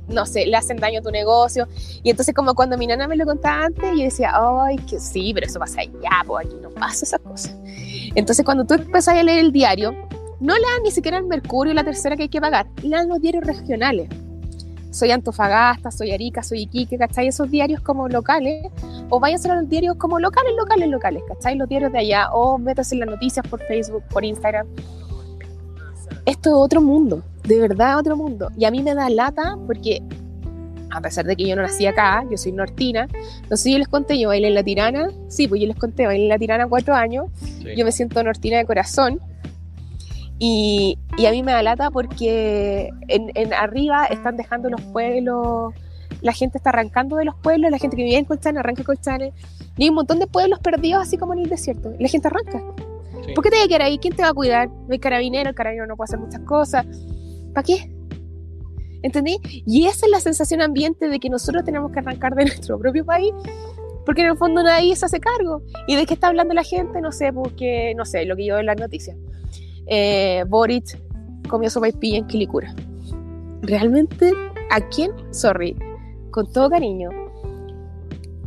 no sé, le hacen daño a tu negocio. Y entonces como cuando mi nana me lo contaba antes, yo decía, ay, que sí, pero eso pasa allá, pues aquí no pasa esa cosa. Entonces cuando tú empezás a leer el diario, no leas ni siquiera el Mercurio, la Tercera que hay que pagar, lean los diarios regionales. Soy Antofagasta, soy Arica, soy Iquique, ¿cachai? Esos diarios como locales, o váyanse a los diarios como locales, ¿cachai? Los diarios de allá, o métanse en las noticias por Facebook, por Instagram. Esto es otro mundo, de verdad otro mundo. Y a mí me da lata porque, a pesar de que yo no nací acá, yo soy nortina, no sé si yo les conté, yo bailé en La Tirana, sí, pues yo les conté, bailé en La Tirana 4 años, sí. Yo me siento nortina de corazón. Y a mí me da lata porque en arriba están dejando los pueblos, la gente está arrancando de los pueblos, la gente que vive en Colchane arranca Colchane, y hay un montón de pueblos perdidos así como en el desierto, y la gente arranca. Sí. ¿Por qué te voy a quedar ahí? ¿Quién te va a cuidar? No hay carabinero, el carabinero no puede hacer muchas cosas. ¿Para qué? ¿Entendí? Y esa es la sensación ambiente de que nosotros tenemos que arrancar de nuestro propio país, porque en el fondo nadie se hace cargo. ¿Y de qué está hablando la gente? No sé, porque, no sé, lo que yo veo en las noticias. Boric comió sopaipilla en Quilicura. ¿Realmente? ¿A quién? Sorry, con todo cariño.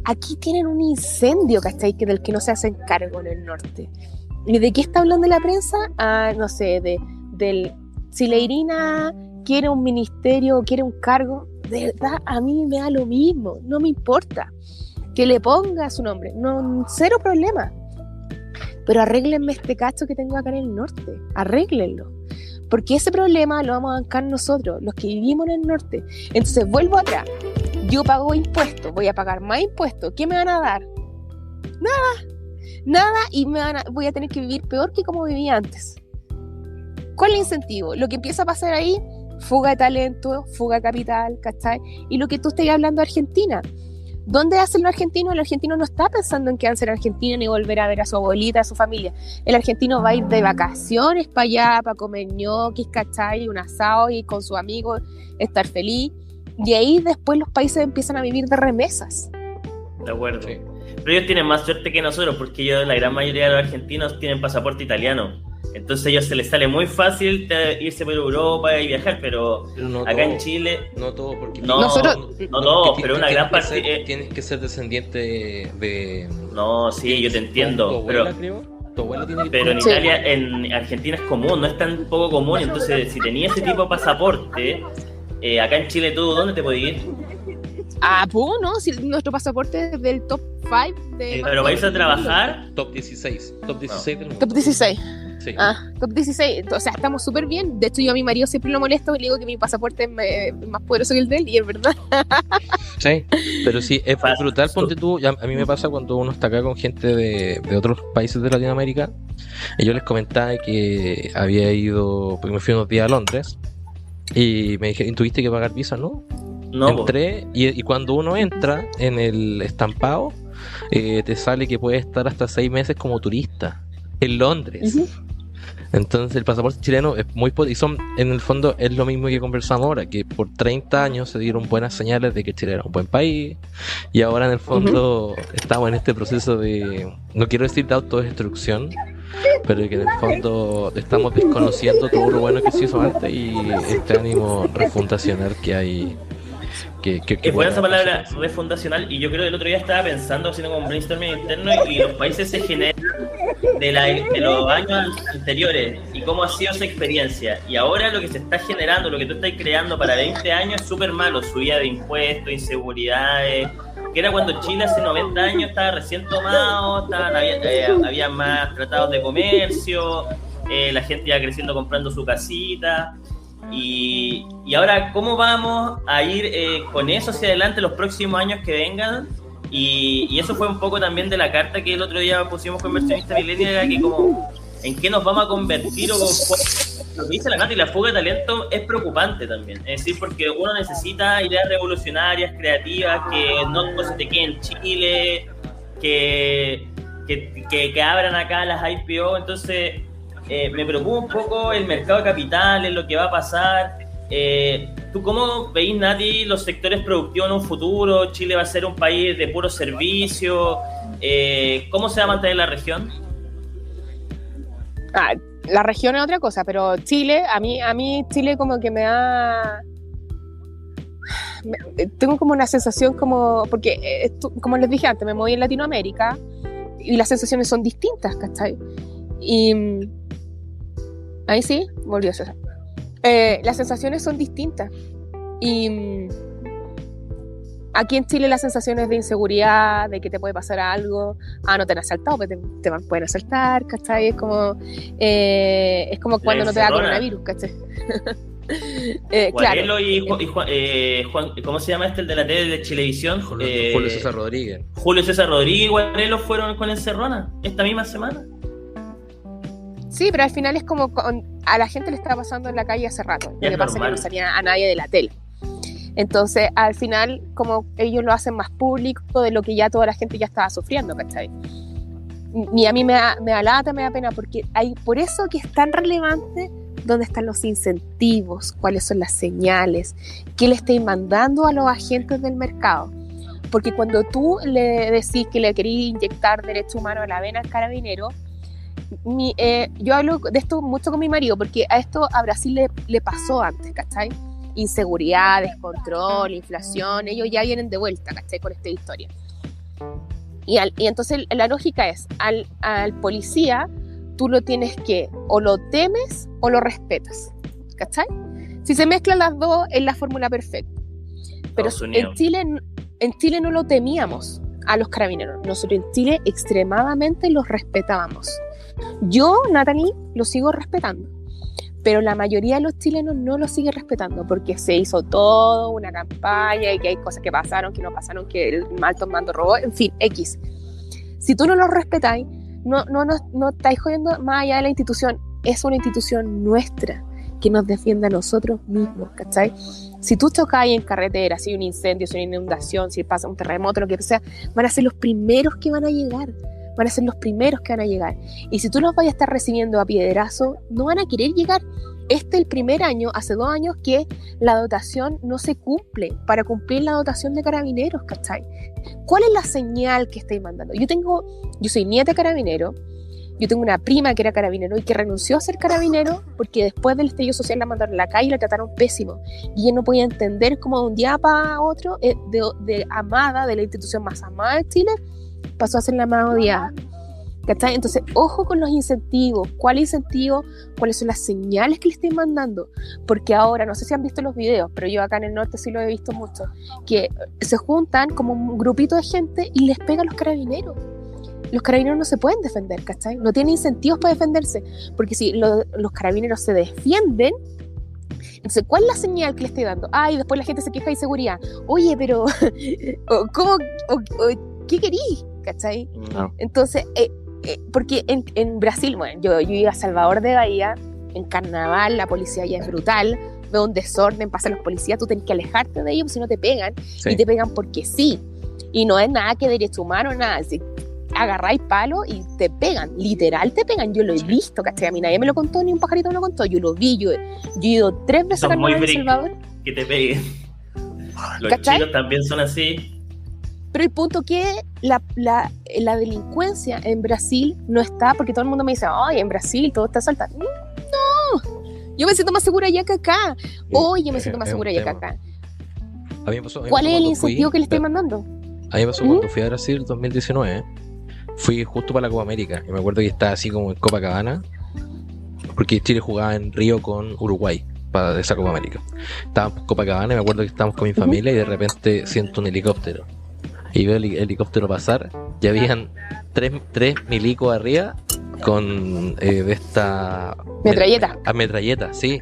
Aquí tienen un incendio, ¿cachai? Del que no se hacen cargo en el norte. ¿Y de qué está hablando la prensa? No sé, si la Irina quiere un ministerio o quiere un cargo, de verdad a mí me da lo mismo, no me importa. Que le ponga su nombre, no, cero problema. Pero arréglenme este cacho que tengo acá en el norte, arréglenlo, porque ese problema lo vamos a bancar nosotros, los que vivimos en el norte. Entonces vuelvo atrás, yo pago impuestos, voy a pagar más impuestos, ¿qué me van a dar? Nada, y voy a tener que vivir peor que como vivía antes. ¿Cuál es el incentivo? Lo que empieza a pasar ahí fuga de talento, fuga de capital, ¿cachai? Y lo que tú estás hablando de Argentina, ¿dónde hacen los argentinos? El argentino no está pensando en quedarse en Argentina ni volver a ver a su abuelita, a su familia. El argentino va a ir de vacaciones para allá, para comer ñoquis, ¿cachai? Un asado y con sus amigos estar feliz. Y ahí después los países empiezan a vivir de remesas. De acuerdo. Sí. Pero ellos tienen más suerte que nosotros, porque la gran mayoría de los argentinos tienen pasaporte italiano. Entonces a ellos se les sale muy fácil irse por Europa y viajar, pero no acá todo, en Chile... No todo, porque... No, Nosotros- no todos, pero una gran parte... Tienes que ser descendiente de... No, sí, yo te entiendo, tu pero... abuela, creo. Tu abuela tiene que... Pero en Sí. Italia, en Argentina es común, no es tan poco común. Entonces, si tenías ese tipo de pasaporte, acá en Chile, ¿tú dónde te podías ir? Ah, pues no, si nuestro pasaporte es del top 5 de... ¿Pero vais a trabajar? Top 16. Top 16 del mundo. Top 16. Sí. Top 16. O sea, estamos súper bien. De hecho, yo a mi marido siempre lo molesto y le digo que mi pasaporte es más poderoso que el de él, y es verdad. Sí, pero sí, es Pasa. brutal, ponte tú, a mí me pasa cuando uno está acá con gente de otros países de Latinoamérica, y yo les comentaba que había ido, porque me fui unos días a Londres, y me dijeron, ¿tuviste que pagar visa? No, No, po. entré, y cuando uno entra en el estampado, te sale que puedes estar hasta 6 meses como turista en Londres. Ujú. Entonces el pasaporte chileno es muy y son, en el fondo es lo mismo que conversamos ahora, que por 30 años se dieron buenas señales de que Chile era un buen país, y ahora en el fondo estamos en este proceso de, no quiero decir de autodestrucción, pero que en el fondo estamos desconociendo todo lo bueno que se hizo antes y este ánimo refundacional que hay. Es buena esa palabra, refundacional, y yo creo que el otro día estaba pensando, haciendo como un brainstorming interno, y los países se generan de los años anteriores, y cómo ha sido esa experiencia. Y ahora lo que se está generando, lo que tú estás creando para 20 años es súper malo, subida de impuestos, inseguridades, que era cuando Chile hace 90 años estaba recién tomado, había más tratados de comercio, la gente iba creciendo comprando su casita. Y ahora, ¿cómo vamos a ir con eso hacia adelante los próximos años que vengan? Y eso fue un poco también de la carta que el otro día pusimos con Inversionista Millennial, era que como, ¿en qué nos vamos a convertir? Lo que dice la Nati, la fuga de talento es preocupante también. Es decir, porque uno necesita ideas revolucionarias, creativas, que no se te queden en Chile, que abran acá las IPO. Entonces... me preocupa un poco el mercado de capitales, lo que va a pasar. ¿Tú cómo veis, Nati, los sectores productivos en un futuro? ¿Chile va a ser un país de puro servicio? ¿Cómo se va a mantener la región? La región es otra cosa, pero Chile, a mí Chile como que me da... Tengo como una sensación como... Porque, como les dije antes, me moví en Latinoamérica y las sensaciones son distintas, ¿cachai? Y... Ahí sí, volvió César. Las sensaciones son distintas. Y aquí en Chile las sensaciones de inseguridad, de que te puede pasar algo, no te han asaltado, pero te pueden asaltar, ¿cachai? Es como cuando no te da coronavirus, ¿cachai? Guarelo claro. y Juan, ¿cómo se llama el de la tele de Chilevisión? Julio César Rodríguez. Julio César Rodríguez y Guarelo fueron con encerrona esta misma semana. Sí, pero al final es como a la gente le estaba pasando en la calle hace rato. Lo que pasa es que no salía a nadie de la tele. Entonces, al final, como ellos lo hacen más público de lo que ya toda la gente ya estaba sufriendo, ¿cachai? Y a mí me da lata, me da pena, porque por eso que es tan relevante dónde están los incentivos, cuáles son las señales, qué le estáis mandando a los agentes del mercado. Porque cuando tú le decís que le queréis inyectar derecho humano a la vena al carabinero, yo hablo de esto mucho con mi marido, porque a Brasil le pasó antes, ¿cachai? Inseguridad, descontrol, inflación, ellos ya vienen de vuelta, ¿cachai? Con esta historia. Y entonces la lógica es, al policía tú lo tienes que, o lo temes o lo respetas, ¿cachai? Si se mezclan las dos es la fórmula perfecta. Pero en Chile no lo temíamos a los carabineros, nosotros en Chile extremadamente los respetábamos. Yo, Natalie, lo sigo respetando, pero la mayoría de los chilenos no lo sigue respetando porque se hizo todo una campaña y que hay cosas que pasaron, que no pasaron, que el alto mando robó, en fin, X. Si tú no lo respetáis, no estáis jodiendo más allá de la institución, es una institución nuestra que nos defienda a nosotros mismos, ¿cachai? Si tú chocas en carretera, si hay un incendio, si hay una inundación, si pasa un terremoto, lo que sea, van a ser los primeros que van a llegar. Van a ser los primeros que van a llegar. Y si tú los vayas a estar recibiendo a piedrazo, no van a querer llegar. Este es el primer año, hace 2 años, que la dotación no se cumple para cumplir la dotación de carabineros, ¿cachai? ¿Cuál es la señal que estáis mandando? Yo soy nieta de carabinero, yo tengo una prima que era carabinero y que renunció a ser carabinero porque después del estallido social la mandaron a la calle y la trataron pésimo. Y ella no podía entender cómo de un día para otro, de amada, de la institución más amada de Chile, pasó a ser la más odiada. ¿Cachai? Entonces, ojo con los incentivos. ¿Cuál incentivo? ¿Cuáles son las señales que le estoy mandando? Porque ahora, no sé si han visto los videos, pero yo acá en el norte sí lo he visto mucho, que se juntan como un grupito de gente y les pegan a los carabineros. Los carabineros no se pueden defender, ¿cachai? No tienen incentivos para defenderse, porque si los carabineros se defienden, entonces, ¿cuál es la señal que le estoy dando? Y después la gente se queja de inseguridad. Oye, pero ¿cómo? ¿Qué querís? ¿Cachai? No. Entonces, porque en Brasil, bueno, yo iba a Salvador de Bahía, en carnaval, la policía ya es brutal, veo un desorden, pasan los policías, tú tenés que alejarte de ellos, porque si no te pegan, y te pegan porque sí, y no es nada que derecho humano, nada, si agarráis palo y te pegan, literal te pegan, yo lo he visto, ¿cachai? A mí nadie me lo contó, ni un pajarito me lo contó, yo lo vi, yo he ido 3 veces a carnaval en Salvador. Que te peguen. Los ¿cachai? chicos también son así. Pero el punto que la delincuencia en Brasil no está, porque todo el mundo me dice, ay, en Brasil todo está saltando. No, yo me siento más segura allá que acá. Hoy yo me siento más segura allá que acá. A mí me pasó, ¿Cuál es el incentivo que le estoy mandando? A mí me pasó cuando fui a Brasil en 2019. Fui justo para la Copa América. Y me acuerdo que estaba así como en Copacabana, porque Chile jugaba en Río con Uruguay para esa Copa América. Estábamos en Copacabana y me acuerdo que estábamos con mi familia y de repente siento un helicóptero. Y veo el helicóptero pasar, ya habían tres milicos arriba con de esta metralleta, sí.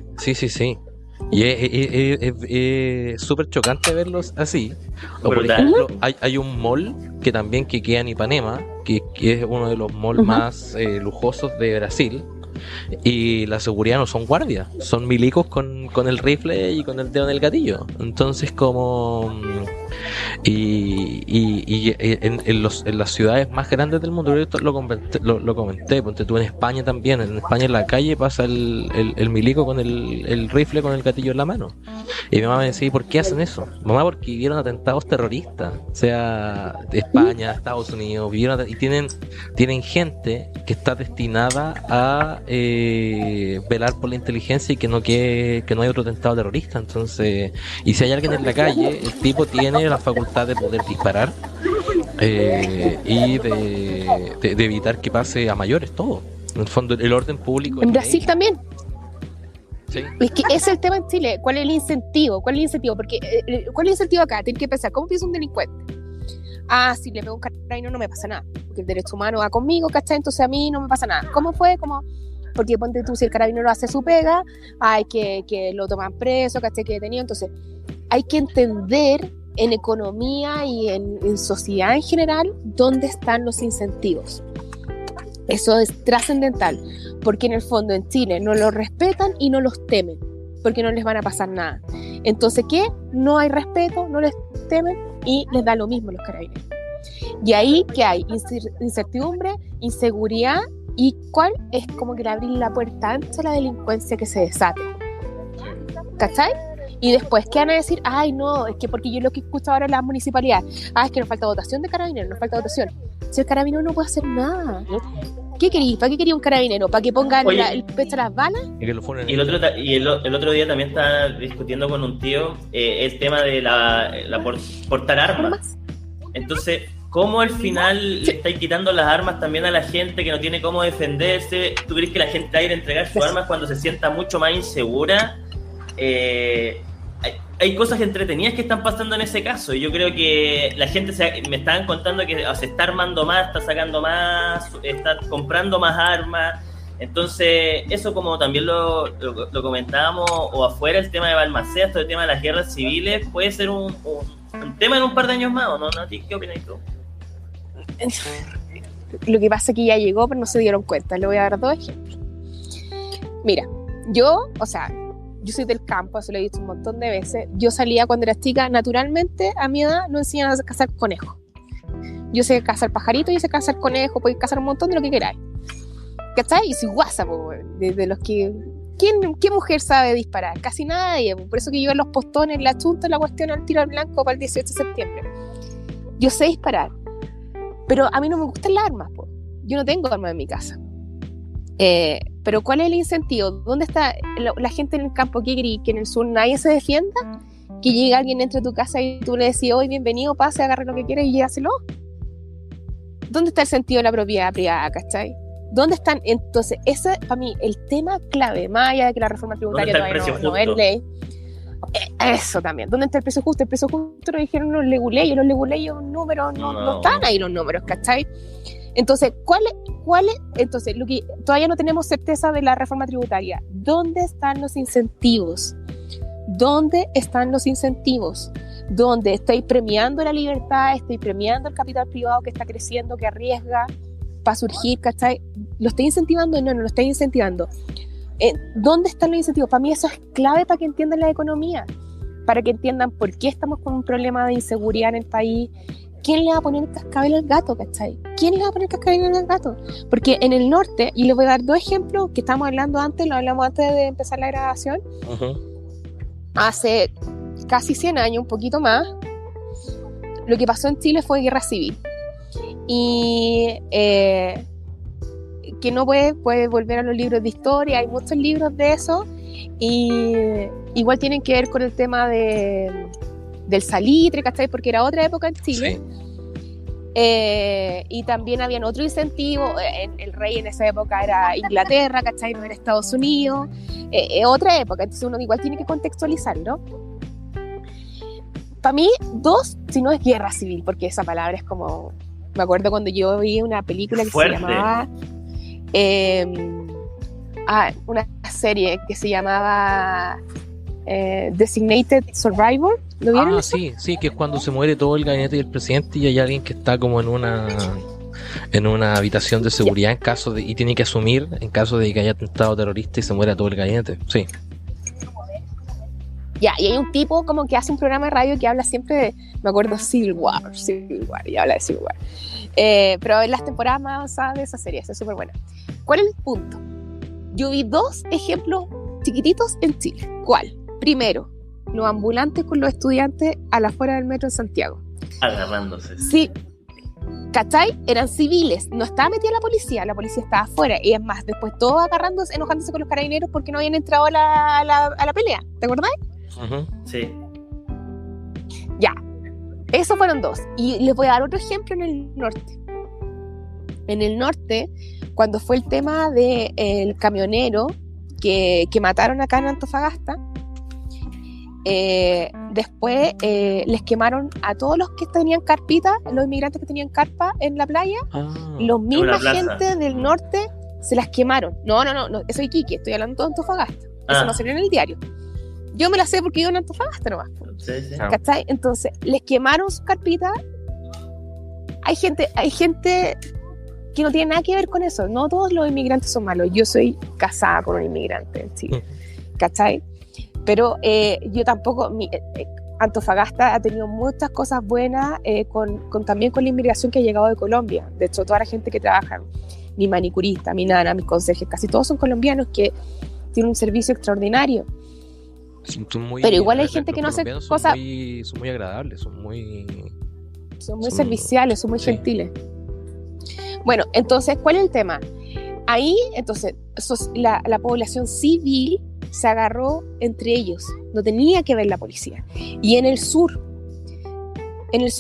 Y es súper chocante verlos así. O por ejemplo, hay un mall que también que queda en Ipanema, que es uno de los malls más lujosos de Brasil. Y la seguridad no son guardias, son milicos con el rifle y con el dedo en el gatillo. Entonces como en las ciudades más grandes del mundo, lo comenté, ponte tú en España también. En España en la calle pasa el milico con el rifle con el gatillo en la mano. Y mi mamá me decía, ¿por qué hacen eso? Mamá, porque vivieron atentados terroristas, o sea, de España, Estados Unidos, y tienen gente que está destinada a velar por la inteligencia y que no hay otro atentado terrorista. Entonces, y si hay alguien en la calle, el tipo tiene la facultad de poder disparar y de evitar que pase a mayores todo. En el fondo, el orden público en Brasil también. Sí. Es que ese es el tema en Chile. ¿Cuál es el incentivo? Porque ¿cuál es el incentivo acá? Tienes que pensar, ¿cómo piensa un delincuente? Si le pego un carabinero no me pasa nada, porque el derecho humano va conmigo, ¿cachai? Entonces a mí no me pasa nada. ¿Cómo fue? Porque ponte tú, si el carabinero hace su pega, hay que lo toman preso, ¿cachai? Que detenido. Entonces hay que entender en economía y en sociedad en general dónde están los incentivos. Eso es trascendental, porque en el fondo en Chile no los respetan y no los temen, porque no les van a pasar nada. Entonces, ¿qué? No hay respeto, no les temen y les da lo mismo los carabineros. Y ahí, ¿qué hay? Incertidumbre, inseguridad, y ¿cuál? Es como que le abrir la puerta ancha a la delincuencia que se desate. ¿Cachai? Y después, ¿qué van a decir? Ay, no, es que porque yo lo que escucho ahora en la municipalidad, es que nos falta dotación de carabineros, nos falta dotación. Si el carabinero no puede hacer nada. ¿Qué quería? ¿Para qué quería un carabinero? ¿Para que ponga el pecho a las balas? Y el otro día también estaba discutiendo con un tío el tema de portar armas. Entonces, ¿cómo al final le estáis quitando las armas también a la gente que no tiene cómo defenderse? ¿Tú crees que la gente va a ir a entregar sus armas cuando se sienta mucho más insegura? Hay cosas entretenidas que están pasando en ese caso, y yo creo que la gente me estaban contando que se está armando más, está sacando más, está comprando más armas. Entonces eso, como también lo comentábamos o afuera, el tema de Balmaceda, todo el tema de las guerras civiles puede ser un tema en un par de años más, ¿o no, Nati? ¿Qué opinas tú? Lo que pasa es que ya llegó, pero no se dieron cuenta. Le voy a dar 2 ejemplos. Mira, yo, yo soy del campo, eso lo he dicho un montón de veces. Yo salía cuando era chica, naturalmente, a mi edad, no enseñan a cazar conejos. Yo sé cazar pajaritos, yo sé cazar conejos, podéis cazar un montón de lo que queráis. ¿Cachai? Y soy guasa, de los que... ¿Qué mujer sabe disparar? Casi nadie. Por eso que yo en los postones, la chunta, la cuestión al tiro al blanco para el 18 de septiembre. Yo sé disparar, pero a mí no me gustan las armas. Yo no tengo armas en mi casa. Pero ¿cuál es el incentivo? ¿Dónde está la gente en el campo? ¿Qué querí? ¿Que en el sur nadie se defienda? ¿Que llegue alguien entre tu casa y tú le decís, hoy bienvenido, pase, agarre lo que quiera y llévaselo? ¿Dónde está el sentido de la propiedad privada, cachai? ¿Dónde están? Entonces, ese para mí el tema clave, más allá de que la reforma tributaria todavía no es ley. Eso también. ¿Dónde está el precio justo? El precio justo lo dijeron los leguleyos números, no están ahí los números, ¿cachai? Entonces, ¿cuál es? Entonces, lo que todavía no tenemos certeza de la reforma tributaria. ¿Dónde están los incentivos? ¿Dónde están los incentivos? Donde estoy premiando la libertad, estoy premiando el capital privado que está creciendo, que arriesga para surgir, ¿cachai? ¿Lo estoy incentivando? No lo estoy incentivando. ¿Dónde están los incentivos? Para mí eso es clave para que entiendan la economía, para que entiendan por qué estamos con un problema de inseguridad en el país. ¿Quién le va a poner el cascabel al gato, cachai? ¿Quién le va a poner el cascabel al gato? Porque en el norte, y les voy a dar 2 ejemplos que estábamos hablando antes, lo hablamos antes de empezar la grabación, hace casi 100 años, un poquito más, lo que pasó en Chile fue guerra civil. Y que no puede volver a los libros de historia, hay muchos libros de eso, y igual tienen que ver con el tema del salitre, ¿cachai? Porque era otra época en Chile. Sí. Y también habían otro incentivo, el rey en esa época era Inglaterra, ¿cachai? No era Estados Unidos, otra época, entonces uno igual tiene que contextualizarlo. Para mí, 2, si no es guerra civil, porque esa palabra es como... Me acuerdo cuando yo vi una película que se llamaba... una serie que se llamaba Designated Survivor. ¿Lo vieron? Sí, que es cuando se muere todo el gabinete del presidente y hay alguien que está como en una habitación de seguridad en caso de, y tiene que asumir en caso de que haya atentado terrorista y se muera todo el gabinete. Sí. Ya, y hay un tipo como que hace un programa de radio que habla siempre de, me acuerdo, Civil War, y habla de Civil War. Pero en las temporadas más avanzadas de esa serie, es súper buena. ¿Cuál es el punto? Yo vi 2 ejemplos chiquititos en Chile. ¿Cuál? Primero, los ambulantes con los estudiantes a la afuera del metro en Santiago. Agarrándose. Sí. ¿Cachai? Eran civiles, no estaba metida la policía estaba afuera, y es más, después todos agarrándose, enojándose con los carabineros porque no habían entrado a la pelea, ¿te acordás? Sí. Ya, esos fueron 2, y les voy a dar otro ejemplo en el norte. En el norte, cuando fue el tema del camionero que mataron acá en Antofagasta, después les quemaron a todos los que tenían carpita, los inmigrantes que tenían carpa en la playa, los mismos gente del norte se las quemaron. No, eso es Iquique, estoy hablando de Antofagasta. Eso no salió en el diario. Yo me la sé porque vivo en Antofagasta nomás. Sí. ¿Cachai? Entonces, les quemaron sus carpitas. Hay gente que no tiene nada que ver con eso. No todos los inmigrantes son malos. Yo soy casada con un inmigrante en Chile. ¿Cachai? Pero yo tampoco... Antofagasta ha tenido muchas cosas buenas también con la inmigración que ha llegado de Colombia. De hecho, toda la gente que trabaja, mi manicurista, mi nana, mis conserjes, casi todos son colombianos que tienen un servicio extraordinario. Pero igual hay gente que no hace cosas... Son muy agradables, son muy serviciales, son muy gentiles. Bueno, entonces, ¿cuál es el tema? Ahí, entonces, la población civil se agarró entre ellos, no tenía que ver la policía. Y en el sur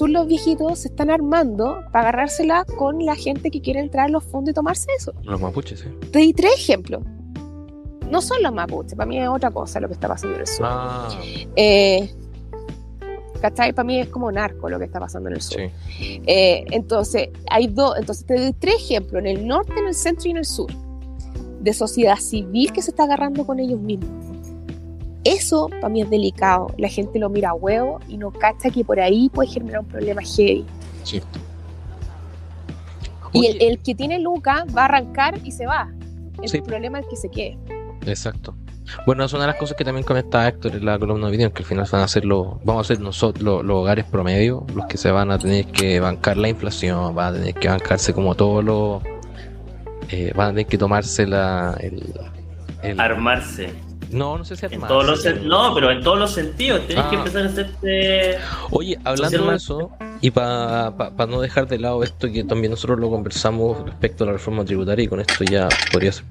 los viejitos se están armando para agarrársela con la gente que quiere entrar a los fondos y tomarse eso. Los mapuches, sí. Te di 3 ejemplos. No son los mapuches, para mí es otra cosa lo que está pasando en el sur. ¿Cachai? Para mí es como narco lo que está pasando en el sur. Sí. Entonces, hay 2, entonces te doy 3 ejemplos, en el norte, en el centro y en el sur, de sociedad civil que se está agarrando con ellos mismos. Eso para mí es delicado. La gente lo mira a huevo y no cacha que por ahí puede generar un problema heavy. Sí. Y el que tiene lucas va a arrancar y se va. El sí. problema es que se quede. Exacto. Bueno, es una de las cosas que también comentaba Héctor en la columna de opinión, que al final vamos a ser nosotros los hogares promedio los que se van a tener que bancar la inflación, van a tener que bancarse como todos los, van a tener que tomarse armarse. No sé si armarse. No, pero en todos los sentidos tenés que empezar a hacerte. Oye, hablando de eso, y para no dejar de lado esto que también nosotros lo conversamos respecto a la reforma tributaria, y con esto ya podría ser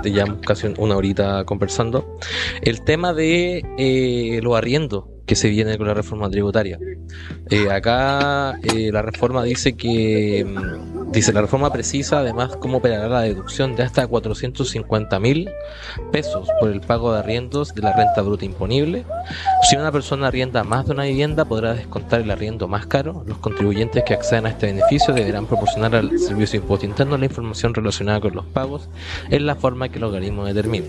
ya casi una horita conversando, el tema de los arriendos que se viene con la reforma tributaria. Acá la reforma dice la reforma precisa además cómo operará la deducción de hasta 450.000 pesos por el pago de arriendos de la renta bruta imponible. Si una persona arrienda más de una vivienda, podrá descontar el arriendo más caro. Los contribuyentes que accedan a este beneficio deberán proporcionar al Servicio de Impuesto Interno la información relacionada con los pagos en la forma que el organismo determine.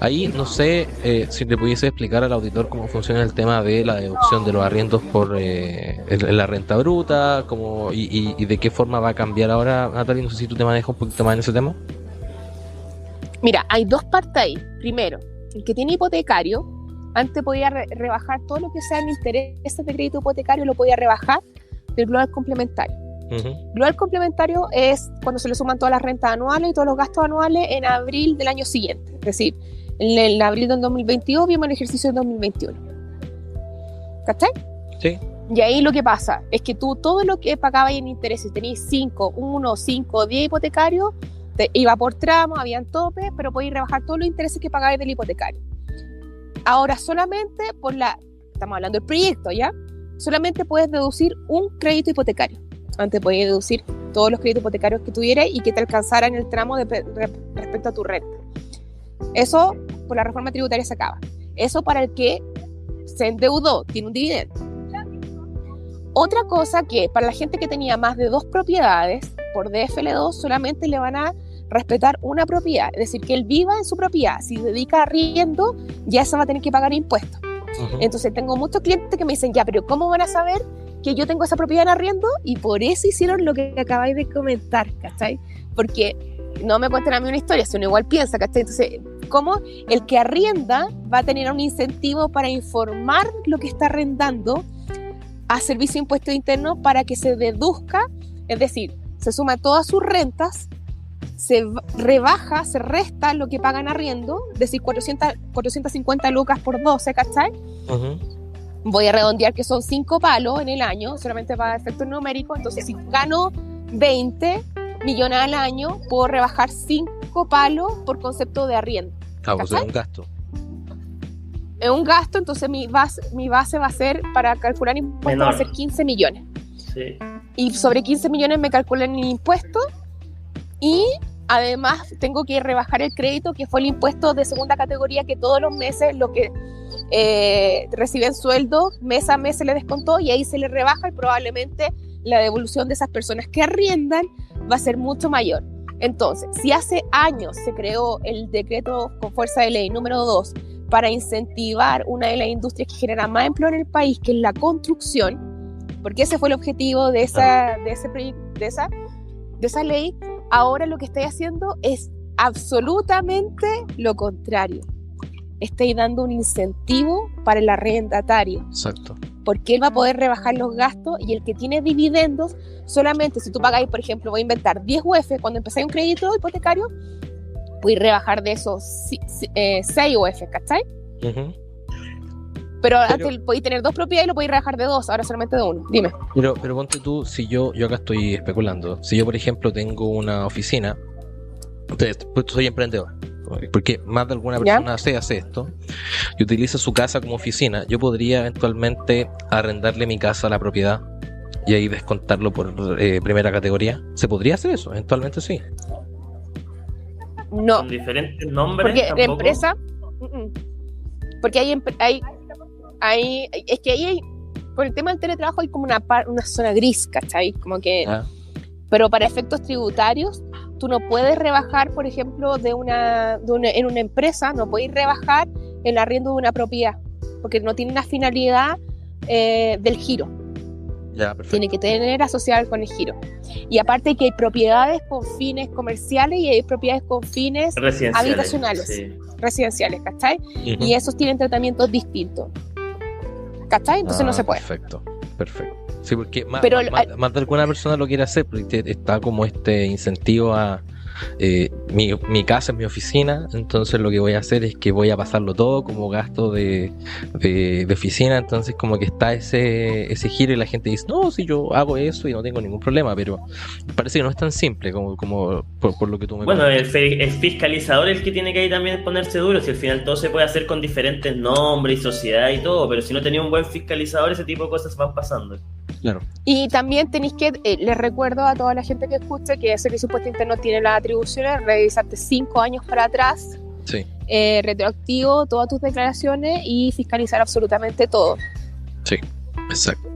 Ahí no sé si le pudiese explicar al auditor cómo funciona el tema de la deducción de los arriendos por la renta bruta, y de qué forma va a cambiar ahora, Natalia. No sé si tú te manejas un poquito más en ese tema. Mira, hay dos partes ahí. Primero, el que tiene hipotecario, antes podía rebajar todo lo que sean intereses de crédito hipotecario, lo podía rebajar del global complementario. Global complementario es cuando se le suman todas las rentas anuales y todos los gastos anuales en abril del año siguiente. Es decir, en abril del 2022 vimos el ejercicio del 2021. ¿Cachai? Sí. Y ahí lo que pasa es que tú todo lo que pagabas en intereses, tenías 1, 5, 10 hipotecarios, te iba por tramos, habían topes, pero podías rebajar todos los intereses que pagabas del hipotecario. Ahora solamente estamos hablando del proyecto, ¿ya? Solamente puedes deducir un crédito hipotecario. Antes podías deducir todos los créditos hipotecarios que tuvieras y que te alcanzaran el tramo respecto a tu renta. Eso por la reforma tributaria se acaba. Eso para el que se endeudó, tiene un dividendo. Otra cosa que para la gente que tenía más de 2 propiedades, por DFL2 solamente le van a respetar una propiedad, es decir, que él viva en su propiedad. Si dedica a arriendo, ya se va a tener que pagar impuestos. Entonces tengo muchos clientes que me dicen, ya, pero ¿cómo van a saber que yo tengo esa propiedad en arriendo? Y por eso hicieron lo que acabáis de comentar, ¿cachai? Porque no me cuenten a mí una historia, si uno igual piensa, ¿cachai? Entonces, ¿cómo el que arrienda va a tener un incentivo para informar lo que está arrendando a Servicio de Impuesto Interno para que se deduzca? Es decir, se suma todas sus rentas, se rebaja, se resta lo que pagan arriendo, es decir, 450 lucas por 12, ¿cachai? Voy a redondear que son 5 palos en el año, solamente para efectos numéricos. Entonces, si gano 20 millones al año, puedo rebajar 5 palos por concepto de arriendo. O sea, es un gasto. Es un gasto, entonces mi base va a ser, para calcular impuestos, va a ser 15 millones. Sí. Y sobre 15 millones me calculan el impuesto y además tengo que rebajar el crédito, que fue el impuesto de segunda categoría, que todos los meses lo que reciben sueldo, mes a mes se le descontó y ahí se le rebaja, y probablemente la devolución de esas personas que arriendan va a ser mucho mayor. Entonces, si hace años se creó el decreto con fuerza de ley número 2 para incentivar una de las industrias que genera más empleo en el país, que es la construcción, porque ese fue el objetivo de esa ley, ahora lo que estáis haciendo es absolutamente lo contrario. Estáis dando un incentivo para el arrendatario. Exacto. Porque él va a poder rebajar los gastos, y el que tiene dividendos, solamente si tú pagáis, por ejemplo, voy a inventar 10 UF, cuando empezáis un crédito hipotecario, voy a rebajar de esos 6 UF, ¿cachai? Pero antes podéis tener 2 propiedades y lo podéis rebajar de 2, ahora solamente de 1. Dime. Pero ponte tú, si yo acá estoy especulando, si yo por ejemplo tengo una oficina, pues soy emprendedor, porque más de alguna persona hace esto y utiliza su casa como oficina, yo podría eventualmente arrendarle mi casa a la propiedad y ahí descontarlo por primera categoría. ¿Se podría hacer eso? Eventualmente sí. No. Con diferentes nombres. Porque tampoco. la empresa, porque hay es que ahí hay, por el tema del teletrabajo hay como una zona gris, ¿cachai? Como que, pero para efectos tributarios tú no puedes rebajar, por ejemplo, en una empresa no puedes rebajar el arriendo de una propiedad, porque no tiene una finalidad del giro. Ya, perfecto. Tiene que tener asociado con el giro. Y aparte que hay propiedades con fines comerciales y hay propiedades con fines habitacionales, residenciales, ¿cachai? Uh-huh. Y esos tienen tratamientos distintos, ¿cachai? Entonces no se puede. Perfecto. Sí, porque más Pero de alguna persona lo quiere hacer, porque está como este incentivo a... mi casa es mi oficina, entonces lo que voy a hacer es que voy a pasarlo todo como gasto de oficina, entonces como que está ese giro y la gente dice, no, si yo hago eso y no tengo ningún problema, pero parece que no es tan simple como por lo que tú me Bueno, comentas. el fiscalizador es el que tiene que ahí también ponerse duro, si al final todo se puede hacer con diferentes nombres y sociedad y todo, pero si no tenía un buen fiscalizador, ese tipo de cosas van pasando. Claro. Y también tenéis que, les recuerdo a toda la gente que escuche que el Servicio de Impuesto Interno tiene las atribuciones, revisarte 5 años para atrás, Sí. Retroactivo, todas tus declaraciones y fiscalizar absolutamente todo. Sí, exacto.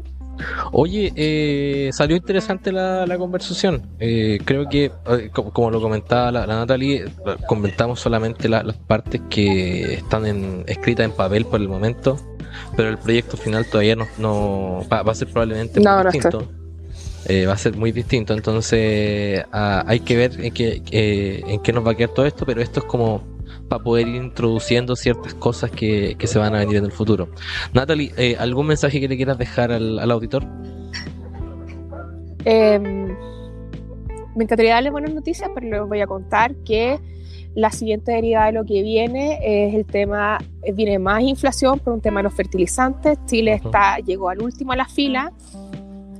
Oye, salió interesante la conversación. Creo que, como lo comentaba la Natalie, comentamos solamente las partes que están escritas en papel por el momento, pero el proyecto final todavía no va a ser probablemente muy distinto. Va a ser muy distinto, entonces hay que ver en qué nos va a quedar todo esto, pero esto es como para poder ir introduciendo ciertas cosas que se van a venir en el futuro. Natalie, ¿algún mensaje que le quieras dejar al auditor? Me encantaría darle buenas noticias, pero les voy a contar que la siguiente derivada de lo que viene es el tema, viene más inflación por un tema de los fertilizantes. Chile llegó al último a la fila.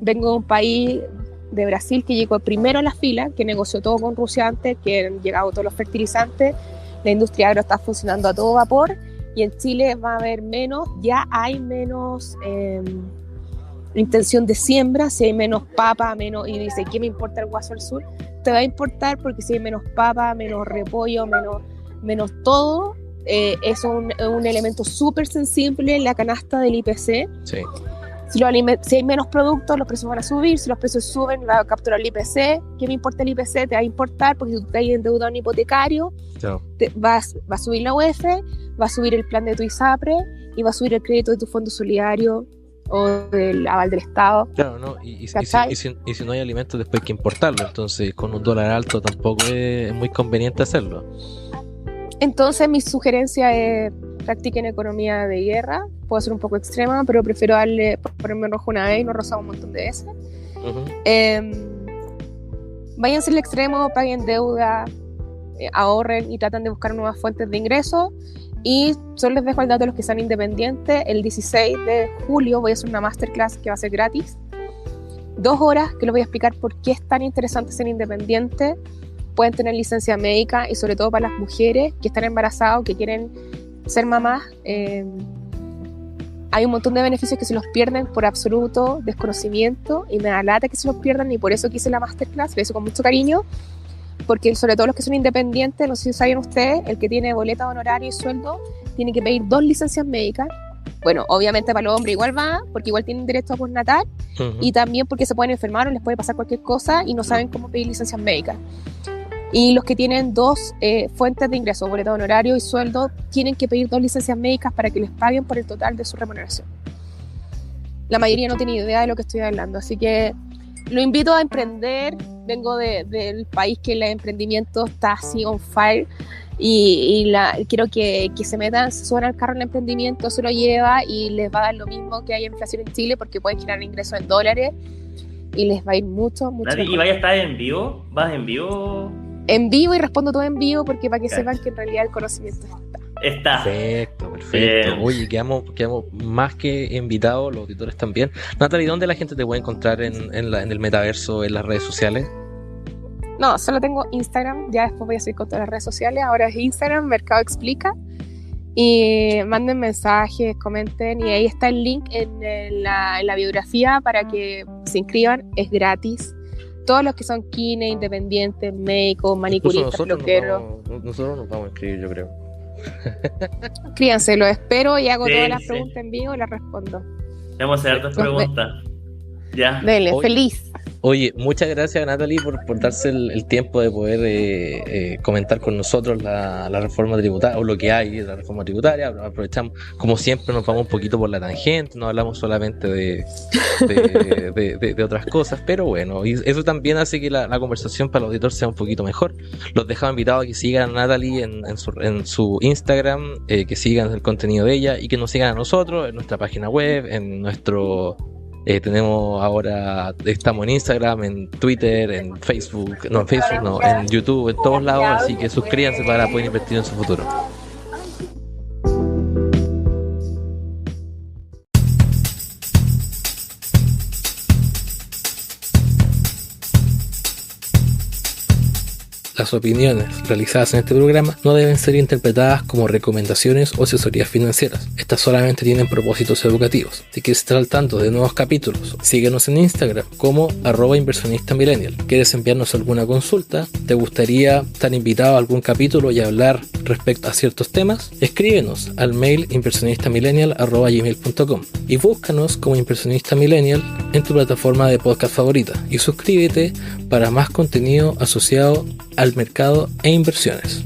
Vengo de un país de Brasil que llegó primero a la fila, que negoció todo con Rusia antes, que han llegado todos los fertilizantes. La industria agro está funcionando a todo vapor y en Chile va a haber ya hay menos intención de siembra, si hay menos papa, y dice, ¿qué me importa el Guaso al Sur? Te va a importar porque si hay menos papa, menos repollo, menos todo, es un elemento súper sensible en la canasta del IPC. Sí. Si hay menos productos, los precios van a subir. Si los precios suben, va a capturar el IPC. ¿Qué me importa el IPC? Te va a importar porque si tú estás endeudado en hipotecario, va a subir la UEF, va a subir el plan de tu ISAPRE y va a subir el crédito de tu fondo solidario o del aval del Estado. Claro, ¿no? Y si no hay alimentos, después hay que importarlo. Entonces, con un dólar alto tampoco es muy conveniente hacerlo. Entonces, mi sugerencia es practiquen economía de guerra. Puedo ser un poco extrema, pero prefiero ponerme rojo una vez y no rosado un montón de veces. Váyanse al extremo, paguen deuda, ahorren y tratan de buscar nuevas fuentes de ingresos. Y solo les dejo el dato de los que sean independientes. El 16 de julio voy a hacer una masterclass que va a ser gratis. 2 horas que les voy a explicar por qué es tan interesante ser independiente. Pueden tener licencia médica y sobre todo para las mujeres que están embarazadas o que quieren ser mamás. Hay un montón de beneficios que se los pierden por absoluto desconocimiento y me da lata que se los pierdan y por eso quise la masterclass, lo hice con mucho cariño, porque sobre todo los que son independientes, no sé si saben ustedes, el que tiene boleta de honorario y sueldo tiene que pedir 2 licencias médicas. Bueno, obviamente para los hombres igual va, porque igual tienen derecho a postnatal y también porque se pueden enfermar o les puede pasar cualquier cosa y no saben cómo pedir licencias médicas. Y los que tienen 2 fuentes de ingreso, boleta de honorario y sueldo, tienen que pedir 2 licencias médicas para que les paguen por el total de su remuneración. La mayoría no tiene idea de lo que estoy hablando, así que lo invito a emprender. Vengo del país que el emprendimiento está así on fire y quiero que se metan, se suban al carro en el emprendimiento, se lo lleva y les va a dar lo mismo que hay inflación en Chile porque pueden generar ingresos en dólares y les va a ir mucho mejor. ¿Y vaya a estar en vivo? ¿Vas en vivo? En vivo y respondo todo en vivo porque para que sepan que en realidad el conocimiento está. Perfecto. Bien. Oye, quedamos más que invitados, los auditores también. Natalie, ¿dónde la gente te puede encontrar en el metaverso, en las redes sociales? No, solo tengo Instagram, ya después voy a seguir con todas las redes sociales. Ahora es Instagram, Mercado Explica. Y manden mensajes, comenten. Y ahí está el link en la biografía para que se inscriban. Es gratis. Todos los que son kine, independientes, médicos, manicuristas, peluqueros. Nosotros nos vamos a inscribir, yo creo. Inscríbanse, lo espero y hago Sí, todas las sí. preguntas en vivo y las respondo. Vamos a hacer 2 preguntas. Ya. Dele, Oye. feliz. Oye, muchas gracias Natalie por darse el tiempo de poder comentar con nosotros la reforma tributaria, o lo que hay de la reforma tributaria. Aprovechamos, como siempre, nos vamos un poquito por la tangente, no hablamos solamente de otras cosas, pero bueno, y eso también hace que la conversación para el auditor sea un poquito mejor. Los dejamos invitados a que sigan a Natalie en su Instagram, que sigan el contenido de ella y que nos sigan a nosotros en nuestra página web, en nuestro... tenemos ahora, estamos en Instagram, en Twitter, en Facebook, en YouTube, en todos lados, así que suscríbanse para poder invertir en su futuro. Las opiniones realizadas en este programa no deben ser interpretadas como recomendaciones o asesorías financieras. Estas solamente tienen propósitos educativos. Si quieres estar al tanto de nuevos capítulos, síguenos en Instagram como @inversionistamillennial. ¿Quieres enviarnos alguna consulta? ¿Te gustaría estar invitado a algún capítulo y hablar respecto a ciertos temas? Escríbenos al mail inversionistamillennial@gmail.com y búscanos como Inversionista Millennial en tu plataforma de podcast favorita y suscríbete para más contenido asociado al mercado e inversiones.